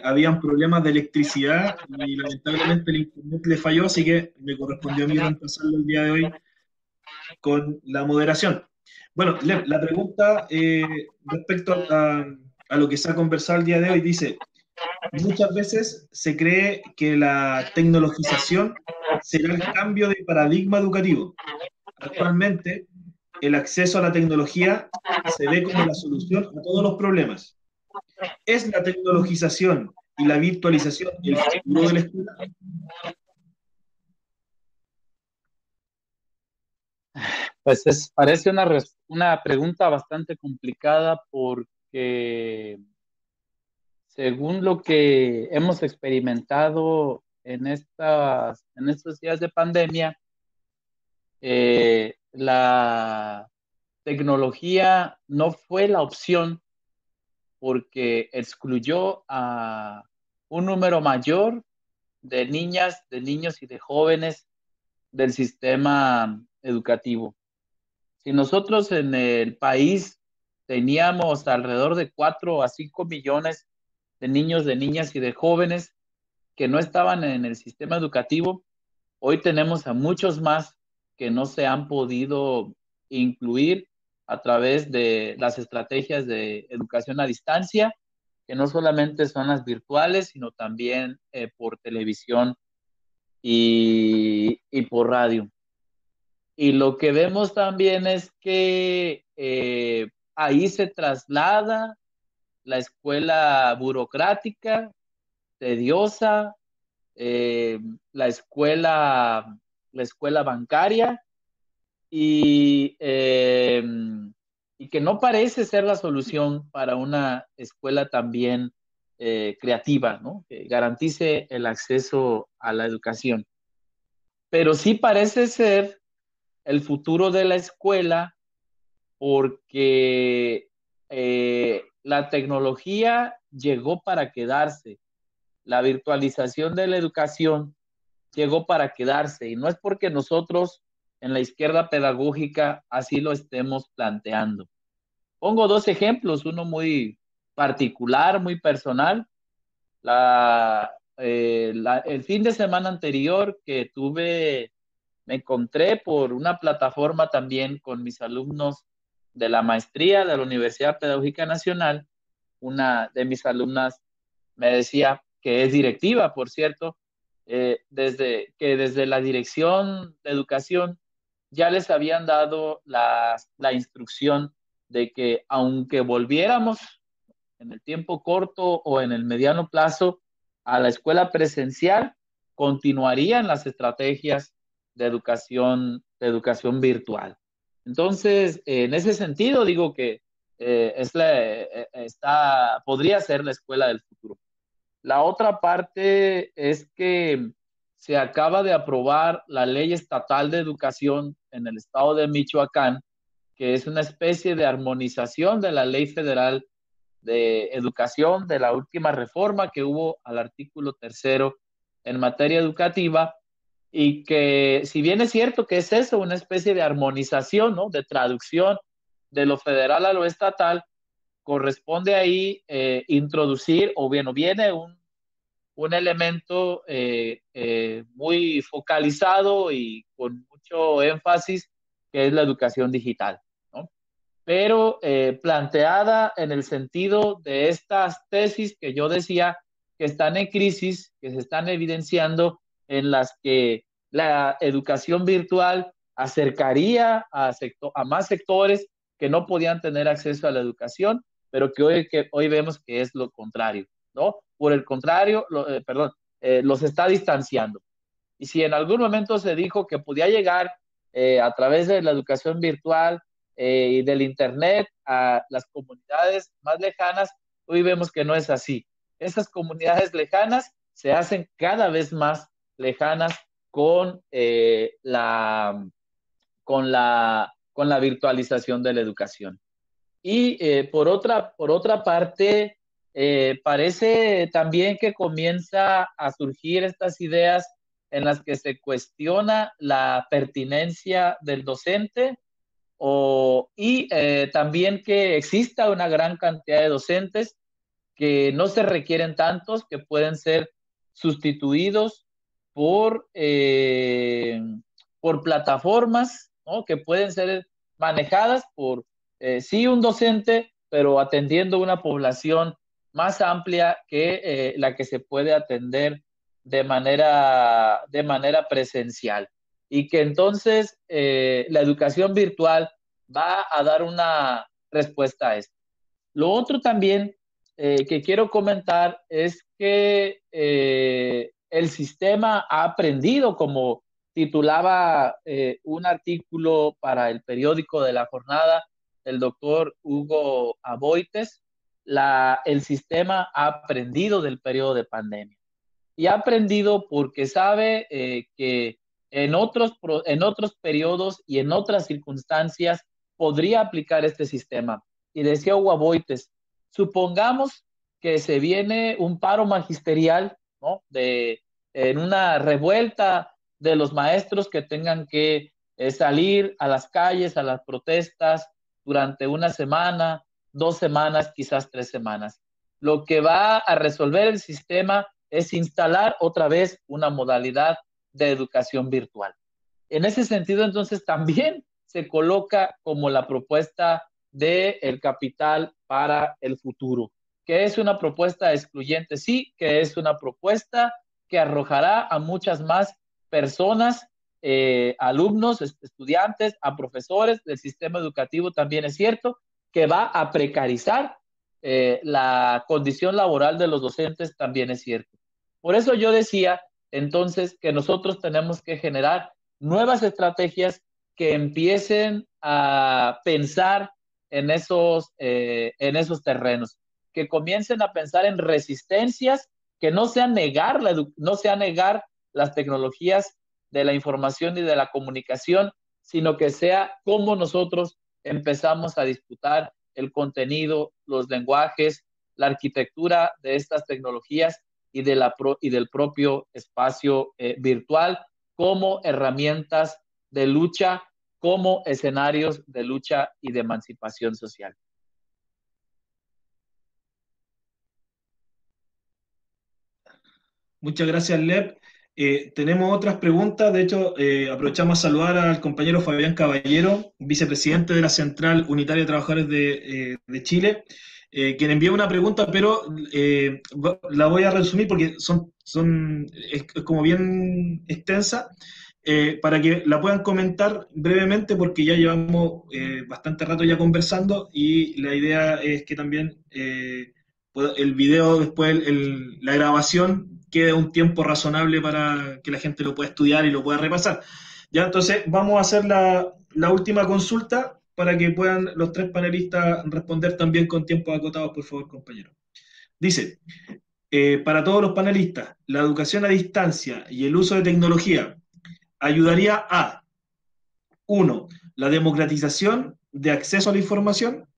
habían problemas de electricidad y lamentablemente el internet le falló, así que me correspondió a mí reemplazarlo el día de hoy con la moderación. Bueno, la pregunta respecto a lo que se ha conversado el día de hoy dice: muchas veces se cree que la tecnologización será el cambio de paradigma educativo. Actualmente, el acceso a la tecnología se ve como la solución a todos los problemas. ¿Es la tecnologización y la virtualización el futuro de la escuela? Pues parece una pregunta bastante complicada, porque según lo que hemos experimentado en estos días de pandemia, la tecnología no fue la opción, porque excluyó a un número mayor de niñas, de niños y de jóvenes del sistema educativo. Si nosotros en el país teníamos alrededor de 4 a 5 millones de niños, de niñas y de jóvenes que no estaban en el sistema educativo, hoy tenemos a muchos más que no se han podido incluir a través de las estrategias de educación a distancia, que no solamente son las virtuales, sino también por televisión y por radio. Y lo que vemos también es que ahí se traslada la escuela burocrática, tediosa, eh, la escuela, la escuela bancaria y, eh, y que no parece ser la solución para una escuela también creativa, ¿no? Que garantice el acceso a la educación. Pero sí parece ser el futuro de la escuela porque la tecnología llegó para quedarse, la virtualización de la educación llegó para quedarse y no es porque nosotros en la izquierda pedagógica así lo estemos planteando. Pongo 2 ejemplos, uno muy particular, muy personal. El fin de semana anterior que tuve, me encontré por una plataforma también con mis alumnos de la maestría de la Universidad Pedagógica Nacional. Una de mis alumnas me decía, que es directiva, por cierto, desde la dirección de educación ya les habían dado la instrucción de que aunque volviéramos en el tiempo corto o en el mediano plazo a la escuela presencial, continuarían las estrategias de educación virtual. Entonces, en ese sentido, digo que podría ser la escuela del futuro. La otra parte es que se acaba de aprobar la Ley Estatal de Educación en el estado de Michoacán, que es una especie de armonización de la Ley Federal de Educación, de la última reforma que hubo al artículo 3 en materia educativa, y que si bien es cierto que es eso, una especie de armonización, ¿no? De traducción de lo federal a lo estatal, corresponde ahí introducir, o bien, viene un elemento muy focalizado y con mucho énfasis, que es la educación digital, ¿no? Pero planteada en el sentido de estas tesis que yo decía que están en crisis, que se están evidenciando, en las que la educación virtual acercaría a más sectores que no podían tener acceso a la educación, pero que hoy vemos que es lo contrario, ¿no? Por el contrario, los está distanciando. Y si en algún momento se dijo que podía llegar a través de la educación virtual y del Internet a las comunidades más lejanas, hoy vemos que no es así. Esas comunidades lejanas se hacen cada vez más lejanas con, con la virtualización de la educación. Y por otra parte, parece también que comienza a surgir estas ideas en las que se cuestiona la pertinencia del docente y también que exista una gran cantidad de docentes que no se requieren tantos, que pueden ser sustituidos por por plataformas, ¿no? Que pueden ser manejadas por, sí, un docente, pero atendiendo una población más amplia que la que se puede atender de manera presencial. Y que entonces la educación virtual va a dar una respuesta a esto. Lo otro también que quiero comentar es que el sistema ha aprendido, como titulaba un artículo para el periódico de La Jornada el doctor Hugo Aboites, el sistema ha aprendido del periodo de pandemia. Y ha aprendido porque sabe que en otros periodos y en otras circunstancias podría aplicar este sistema. Y decía Hugo Aboites, supongamos que se viene un paro magisterial, ¿no? En una revuelta de los maestros que tengan que salir a las calles, a las protestas durante una semana, 2 semanas, quizás 3 semanas. Lo que va a resolver el sistema es instalar otra vez una modalidad de educación virtual. En ese sentido, entonces, también se coloca como la propuesta del capital para el futuro, que es una propuesta excluyente, sí, que es una propuesta que arrojará a muchas más personas, alumnos, estudiantes, a profesores del sistema educativo, también es cierto, que va a precarizar la condición laboral de los docentes, también es cierto. Por eso yo decía entonces que nosotros tenemos que generar nuevas estrategias que empiecen a pensar en esos terrenos, que comiencen a pensar en resistencias, que no sea negar las tecnologías de la información y de la comunicación, sino que sea cómo nosotros empezamos a disputar el contenido, los lenguajes, la arquitectura de estas tecnologías y del propio espacio virtual como herramientas de lucha, como escenarios de lucha y de emancipación social. Muchas gracias, Lep. Tenemos otras preguntas. De hecho, aprovechamos a saludar al compañero Fabián Caballero, vicepresidente de la Central Unitaria de Trabajadores de Chile, quien envió una pregunta, pero la voy a resumir porque es como bien extensa, para que la puedan comentar brevemente, porque ya llevamos bastante rato ya conversando y la idea es que también el video, después la grabación, quede un tiempo razonable para que la gente lo pueda estudiar y lo pueda repasar. Ya, entonces vamos a hacer la última consulta para que puedan los 3 panelistas responder también con tiempos acotados, por favor, compañeros. Dice, para todos los panelistas, la educación a distancia y el uso de tecnología ayudaría a, 1, la democratización de acceso a la información;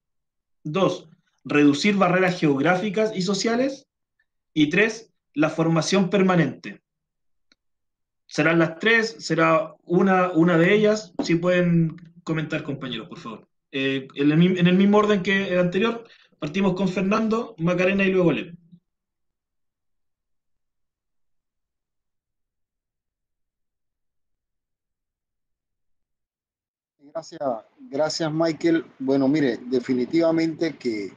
2, reducir barreras geográficas y sociales; y 3, la formación permanente. ¿Serán las 3? ¿Será una de ellas? Si pueden comentar, compañeros, por favor. En el mismo orden que el anterior, partimos con Fernando, Macarena y luego Lep. Gracias, Michael. Bueno, mire, definitivamente que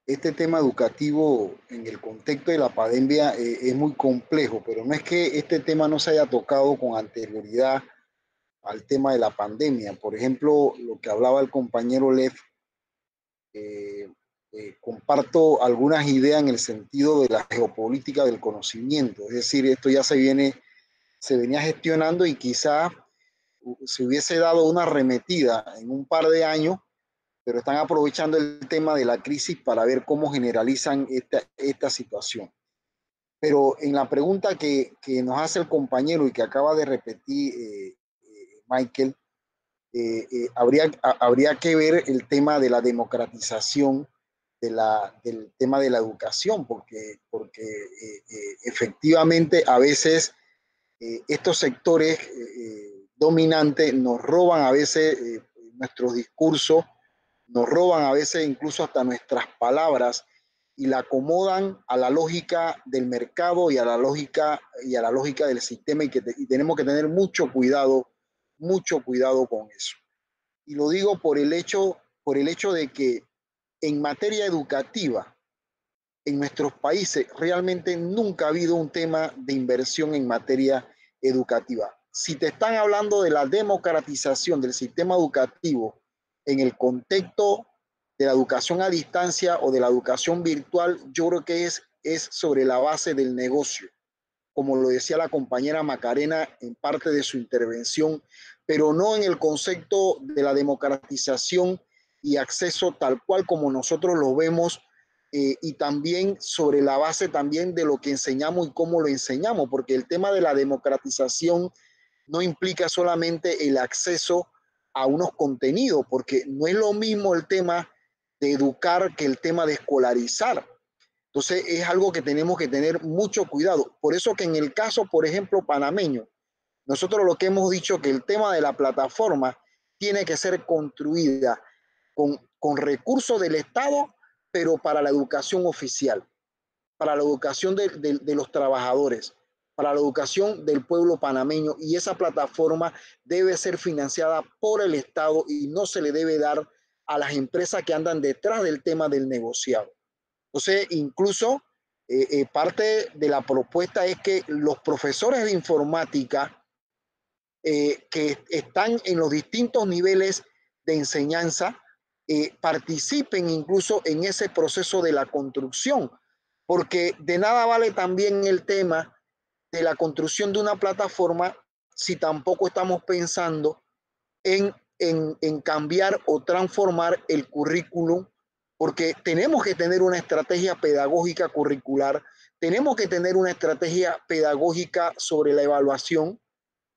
este tema educativo en el contexto de la pandemia es muy complejo, pero no es que este tema no se haya tocado con anterioridad al tema de la pandemia. Por ejemplo, lo que hablaba el compañero Lev, comparto algunas ideas en el sentido de la geopolítica del conocimiento. Es decir, esto ya se venía gestionando y quizá se hubiese dado una arremetida en un par de años, pero están aprovechando el tema de la crisis para ver cómo generalizan esta situación. Pero en la pregunta que nos hace el compañero y que acaba de repetir Michael, habría que ver el tema de la democratización del tema de la educación, porque efectivamente a veces estos sectores dominantes nos roban a veces nuestros discursos, nos roban a veces incluso hasta nuestras palabras y la acomodan a la lógica del mercado y a la lógica del sistema, y tenemos que tener mucho cuidado con eso. Y lo digo por el hecho de que en materia educativa, en nuestros países realmente nunca ha habido un tema de inversión en materia educativa. Si te están hablando de la democratización del sistema educativo en el contexto de la educación a distancia o de la educación virtual, yo creo que es sobre la base del negocio, como lo decía la compañera Macarena en parte de su intervención, pero no en el concepto de la democratización y acceso tal cual como nosotros lo vemos, y también sobre la base también de lo que enseñamos y cómo lo enseñamos, porque el tema de la democratización no implica solamente el acceso a unos contenidos, porque no es lo mismo el tema de educar que el tema de escolarizar. Entonces es algo que tenemos que tener mucho cuidado. Por eso que en el caso, por ejemplo, panameño, Nosotros lo que hemos dicho que el tema de la plataforma tiene que ser construida con recursos del Estado, pero para la educación oficial, para la educación de los trabajadores, para la educación del pueblo panameño, y esa plataforma debe ser financiada por el Estado y no se le debe dar a las empresas que andan detrás del tema del negociado. Entonces, incluso parte de la propuesta es que los profesores de informática que están en los distintos niveles de enseñanza participen incluso en ese proceso de la construcción, porque de nada vale también el tema de la construcción de una plataforma si tampoco estamos pensando en cambiar o transformar el currículum, porque tenemos que tener una estrategia pedagógica curricular, tenemos que tener una estrategia pedagógica sobre la evaluación,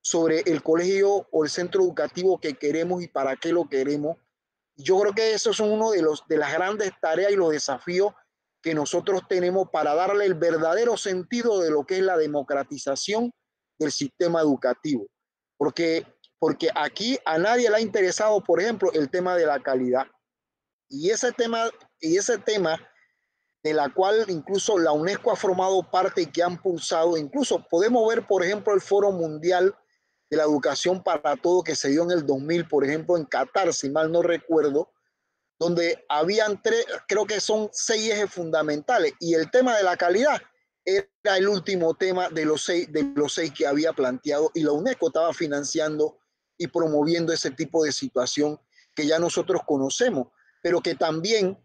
sobre el colegio o el centro educativo que queremos y para qué lo queremos. Yo creo que esos son uno de las grandes tareas y los desafíos que nosotros tenemos para darle el verdadero sentido de lo que es la democratización del sistema educativo. Porque aquí a nadie le ha interesado, por ejemplo, el tema de la calidad. Y ese tema de la cual incluso la UNESCO ha formado parte y que han pulsado, incluso podemos ver, por ejemplo, el Foro Mundial de la Educación para Todo que se dio en el 2000, por ejemplo, en Qatar, si mal no recuerdo, donde habían creo que son 6 ejes fundamentales, y el tema de la calidad era el último tema de los seis que había planteado, y la UNESCO estaba financiando y promoviendo ese tipo de situación que ya nosotros conocemos, pero que también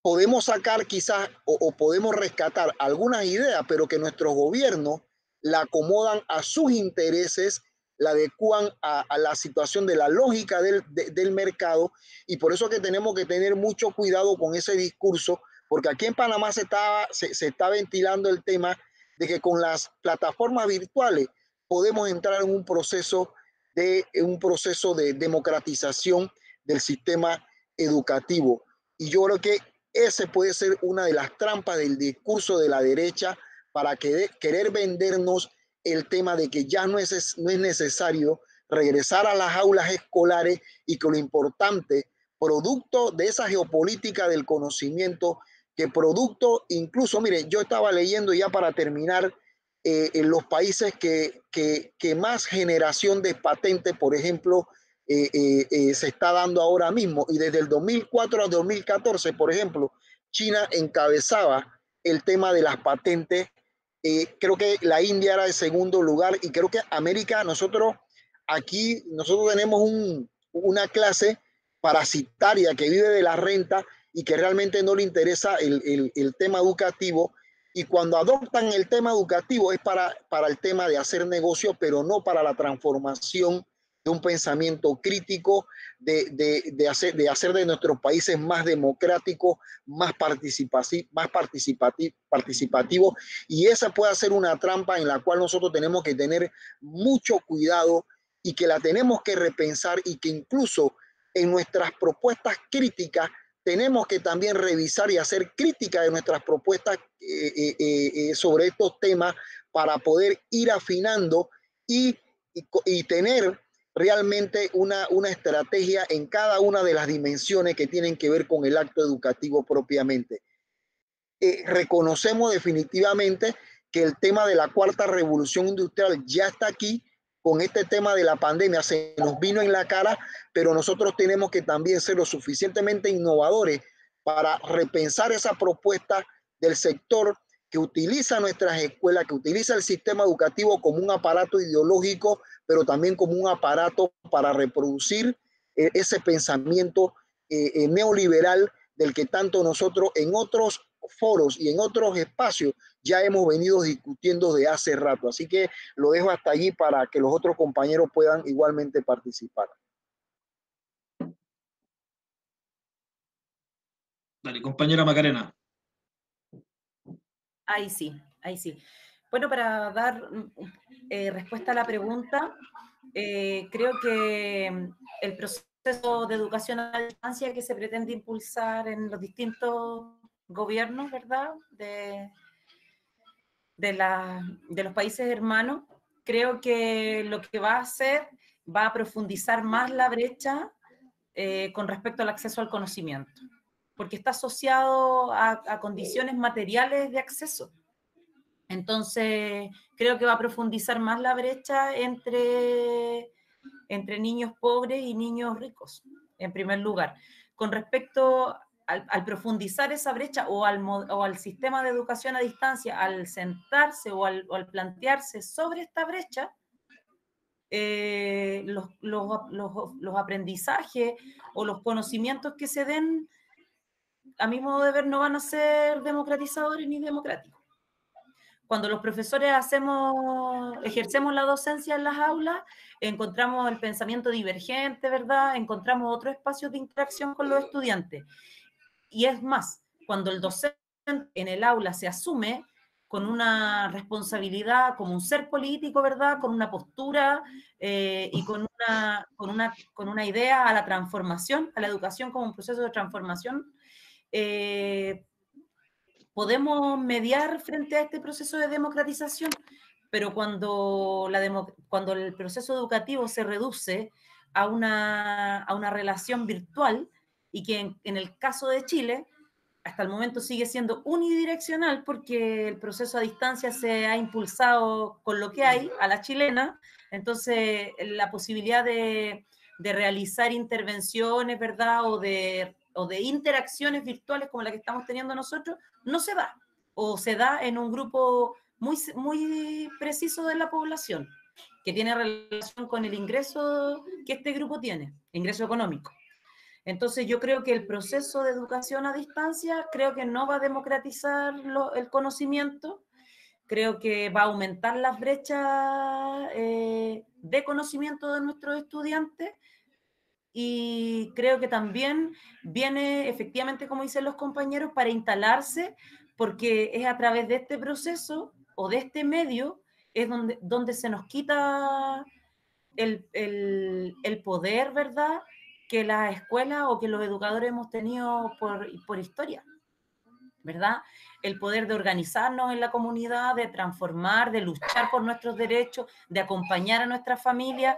podemos sacar quizás o podemos rescatar algunas ideas, pero que nuestros gobiernos la acomodan a sus intereses, la adecuan a la situación de la lógica del mercado, y por eso que tenemos que tener mucho cuidado con ese discurso, porque aquí en Panamá se está ventilando el tema de que con las plataformas virtuales podemos entrar en un proceso de democratización del sistema educativo. Y yo creo que ese puede ser una de las trampas del discurso de la derecha para querer vendernos el tema de que ya no es necesario regresar a las aulas escolares, y que lo importante, producto de esa geopolítica del conocimiento, que producto incluso, mire, yo estaba leyendo ya para terminar, en los países que más generación de patentes, por ejemplo, se está dando ahora mismo, y desde el 2004 al 2014, por ejemplo, China encabezaba el tema de las patentes. Creo que la India era el segundo lugar, y creo que América, nosotros tenemos una clase parasitaria que vive de la renta y que realmente no le interesa el tema educativo, y cuando adoptan el tema educativo es para el tema de hacer negocio, pero no para la transformación de un pensamiento crítico, de hacer de nuestros países más democráticos, más participativos, y esa puede ser una trampa en la cual nosotros tenemos que tener mucho cuidado, y que la tenemos que repensar, y que incluso en nuestras propuestas críticas tenemos que también revisar y hacer crítica de nuestras propuestas sobre estos temas, para poder ir afinando y tener realmente una estrategia en cada una de las dimensiones que tienen que ver con el acto educativo propiamente. Reconocemos definitivamente que el tema de la cuarta revolución industrial ya está aquí. Con este tema de la pandemia se nos vino en la cara, pero nosotros tenemos que también ser lo suficientemente innovadores para repensar esa propuesta del sector que utiliza nuestras escuelas, que utiliza el sistema educativo como un aparato ideológico, pero también como un aparato para reproducir ese pensamiento neoliberal, del que tanto nosotros en otros foros y en otros espacios ya hemos venido discutiendo de hace rato. Así que lo dejo hasta allí para que los otros compañeros puedan igualmente participar. Dale, compañera Macarena. Ahí sí, ahí sí. Bueno, para dar respuesta a la pregunta, creo que el proceso de educación a distancia que se pretende impulsar en los distintos gobiernos, ¿verdad?, de los países hermanos, creo que lo que va a hacer va a profundizar más la brecha con respecto al acceso al conocimiento, porque está asociado a condiciones materiales de acceso. Entonces, creo que va a profundizar más la brecha entre niños pobres y niños ricos, en primer lugar. Con respecto al profundizar esa brecha o al sistema de educación a distancia, al sentarse o al plantearse sobre esta brecha, los aprendizajes o los conocimientos que se den, a mi modo de ver, no van a ser democratizadores ni democráticos. Cuando los profesores ejercemos la docencia en las aulas, encontramos el pensamiento divergente, ¿verdad? Encontramos otros espacios de interacción con los estudiantes. Y es más, cuando el docente en el aula se asume con una responsabilidad, como un ser político, ¿verdad? Con una postura y con una idea a la transformación, a la educación como un proceso de transformación, podemos mediar frente a este proceso de democratización, pero cuando el proceso educativo se reduce a una relación virtual, y que en el caso de Chile, hasta el momento sigue siendo unidireccional, porque el proceso a distancia se ha impulsado con lo que hay, a la chilena, entonces la posibilidad de realizar intervenciones, ¿verdad?, o de interacciones virtuales como la que estamos teniendo nosotros, no se da, o se da en un grupo muy, muy preciso de la población, que tiene relación con el ingreso que este grupo tiene, ingreso económico. Entonces yo creo que el proceso de educación a distancia creo que no va a democratizar el conocimiento, creo que va a aumentar las brechas de conocimiento de nuestros estudiantes, y creo que también viene efectivamente, como dicen los compañeros, para instalarse, porque es a través de este proceso o de este medio es donde se nos quita el poder, ¿verdad?, que las escuelas o que los educadores hemos tenido por historia, ¿verdad? El poder de organizarnos en la comunidad, de transformar, de luchar por nuestros derechos, de acompañar a nuestras familias.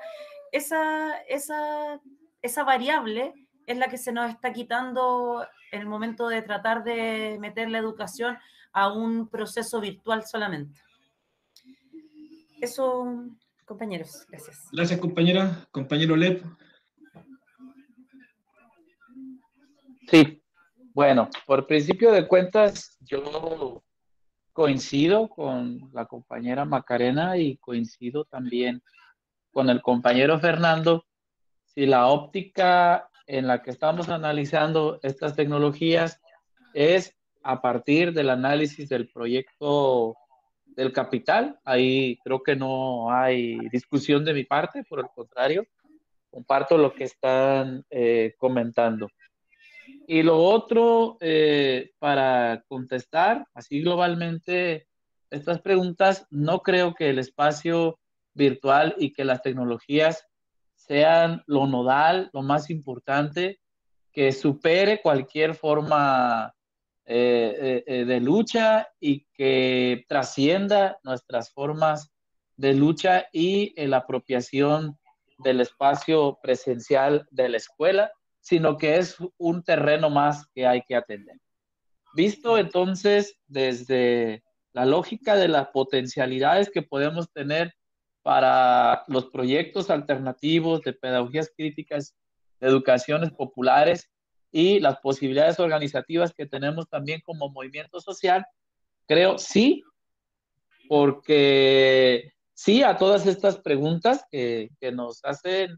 Esa variable es la que se nos está quitando en el momento de tratar de meter la educación a un proceso virtual solamente. Eso, compañeros, gracias. Gracias, compañera. Compañero Lep. Sí, bueno, por principio de cuentas, yo coincido con la compañera Macarena y coincido también con el compañero Fernando. Si la óptica en la que estamos analizando estas tecnologías es a partir del análisis del proyecto del capital, ahí creo que no hay discusión de mi parte, por el contrario, comparto lo que están comentando. Y lo otro, para contestar así globalmente estas preguntas, no creo que el espacio virtual y que las tecnologías sean lo nodal, lo más importante, que supere cualquier forma de lucha y que trascienda nuestras formas de lucha y la apropiación del espacio presencial de la escuela, sino que es un terreno más que hay que atender. Visto entonces desde la lógica de las potencialidades que podemos tener para los proyectos alternativos de pedagogías críticas, de educaciones populares y las posibilidades organizativas que tenemos también como movimiento social, creo sí, porque sí a todas estas preguntas que nos hace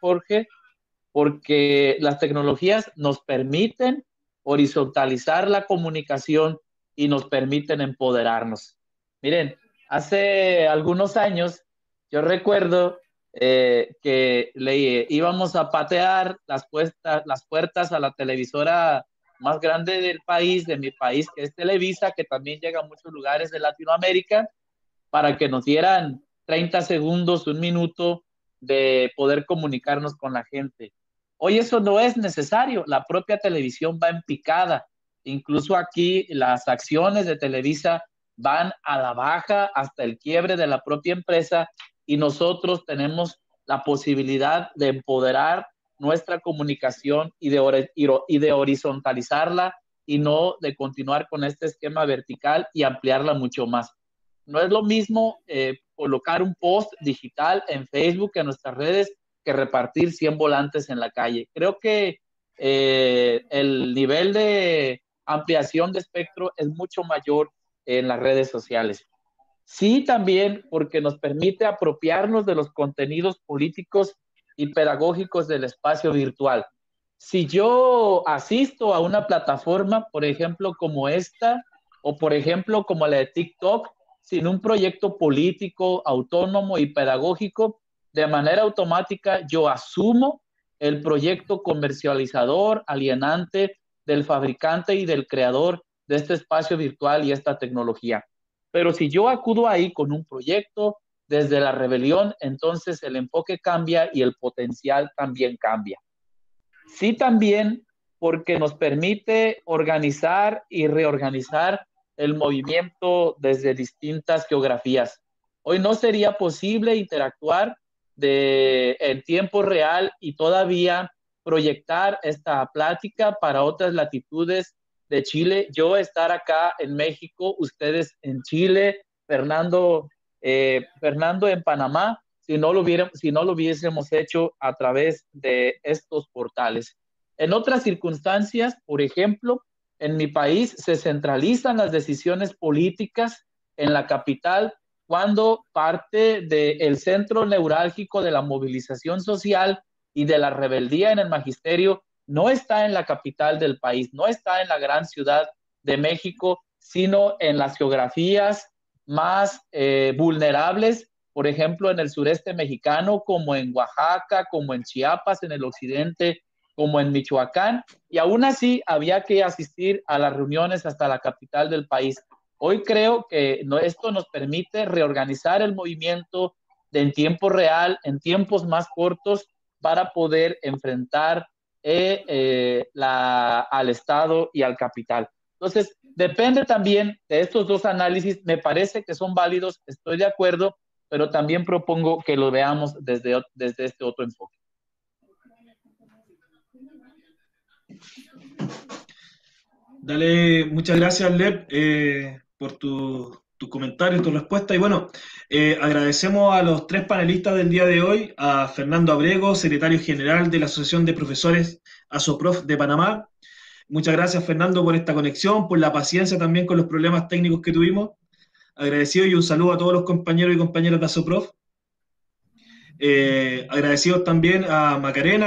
Jorge, porque las tecnologías nos permiten horizontalizar la comunicación y nos permiten empoderarnos. Miren, hace algunos años yo recuerdo que íbamos a patear las puertas a la televisora más grande del país, de mi país, que es Televisa, que también llega a muchos lugares de Latinoamérica, para que nos dieran 30 segundos, un minuto de poder comunicarnos con la gente. Hoy eso no es necesario, la propia televisión va en picada. Incluso aquí las acciones de Televisa van a la baja hasta el quiebre de la propia empresa, y nosotros tenemos la posibilidad de empoderar nuestra comunicación y de horizontalizarla, y no de continuar con este esquema vertical y ampliarla mucho más. No es lo mismo colocar un post digital en Facebook, en nuestras redes, que repartir 100 volantes en la calle. Creo que el nivel de ampliación de espectro es mucho mayor en las redes sociales. Sí, también porque nos permite apropiarnos de los contenidos políticos y pedagógicos del espacio virtual. Si yo asisto a una plataforma, por ejemplo, como esta, o por ejemplo, como la de TikTok, sin un proyecto político, autónomo y pedagógico, de manera automática yo asumo el proyecto comercializador, alienante del fabricante y del creador de este espacio virtual y esta tecnología. Pero si yo acudo ahí con un proyecto desde la rebelión, entonces el enfoque cambia y el potencial también cambia. Sí, también porque nos permite organizar y reorganizar el movimiento desde distintas geografías. Hoy no sería posible interactuar en tiempo real y todavía proyectar esta plática para otras latitudes de Chile. Yo estar acá en México, ustedes en Chile, Fernando en Panamá, si no lo hubiésemos hecho a través de estos portales. En otras circunstancias, por ejemplo, en mi país se centralizan las decisiones políticas en la capital, cuando parte del centro neurálgico de la movilización social y de la rebeldía en el magisterio no está en la capital del país, no está en la gran ciudad de México, sino en las geografías más vulnerables, por ejemplo, en el sureste mexicano, como en Oaxaca, como en Chiapas, en el occidente, como en Michoacán, y aún así había que asistir a las reuniones hasta la capital del país. Hoy creo que esto nos permite reorganizar el movimiento en tiempo real, en tiempos más cortos, para poder enfrentar al Estado y al capital. Entonces, depende también de estos dos análisis. Me parece que son válidos, estoy de acuerdo, pero también propongo que lo veamos desde este otro enfoque. Dale, muchas gracias, Lev, por tu comentario y tu respuesta. Y bueno, agradecemos a los tres panelistas del día de hoy, a Fernando Abrego, secretario general de la Asociación de Profesores ASOPROF de Panamá. Muchas gracias, Fernando, por esta conexión, por la paciencia también con los problemas técnicos que tuvimos. Agradecido, y un saludo a todos los compañeros y compañeras de ASOPROF. Agradecidos también a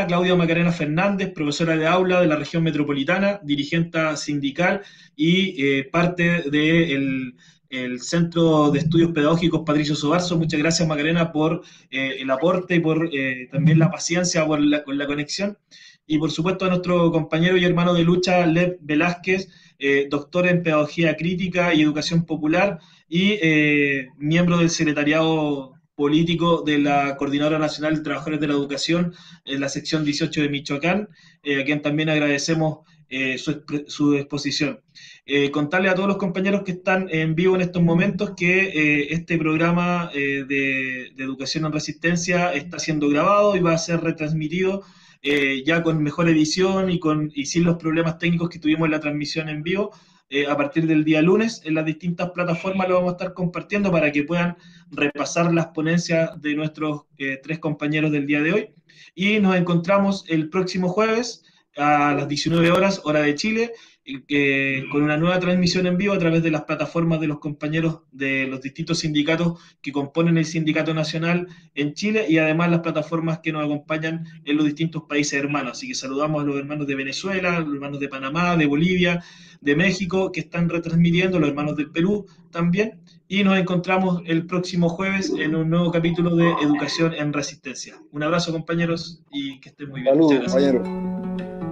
Claudia Macarena Fernández, profesora de aula de la región metropolitana, dirigente sindical y parte del Centro de Estudios Pedagógicos Patricio Sobarzo. Muchas gracias, Macarena, por el aporte y por también la paciencia con la conexión. Y por supuesto a nuestro compañero y hermano de lucha, Lev Velázquez, doctor en Pedagogía Crítica y Educación Popular y miembro del secretariado político de la Coordinadora Nacional de Trabajadores de la Educación en la sección 18 de Michoacán, a quien también agradecemos su exposición. Contarle a todos los compañeros que están en vivo en estos momentos que este programa de Educación en Resistencia está siendo grabado y va a ser retransmitido ya con mejor edición y sin los problemas técnicos que tuvimos en la transmisión en vivo. A partir del día lunes en las distintas plataformas lo vamos a estar compartiendo para que puedan repasar las ponencias de nuestros tres compañeros del día de hoy. Y nos encontramos el próximo jueves a las 19 horas, hora de Chile, con una nueva transmisión en vivo a través de las plataformas de los compañeros de los distintos sindicatos que componen el Sindicato Nacional en Chile, y además las plataformas que nos acompañan en los distintos países hermanos. Así que saludamos a los hermanos de Venezuela, a los hermanos de Panamá, de Bolivia, de México, que están retransmitiendo, los hermanos del Perú también, y nos encontramos el próximo jueves en un nuevo capítulo de Educación en Resistencia. Un abrazo, compañeros, y que estén muy bien. Saludos, compañeros.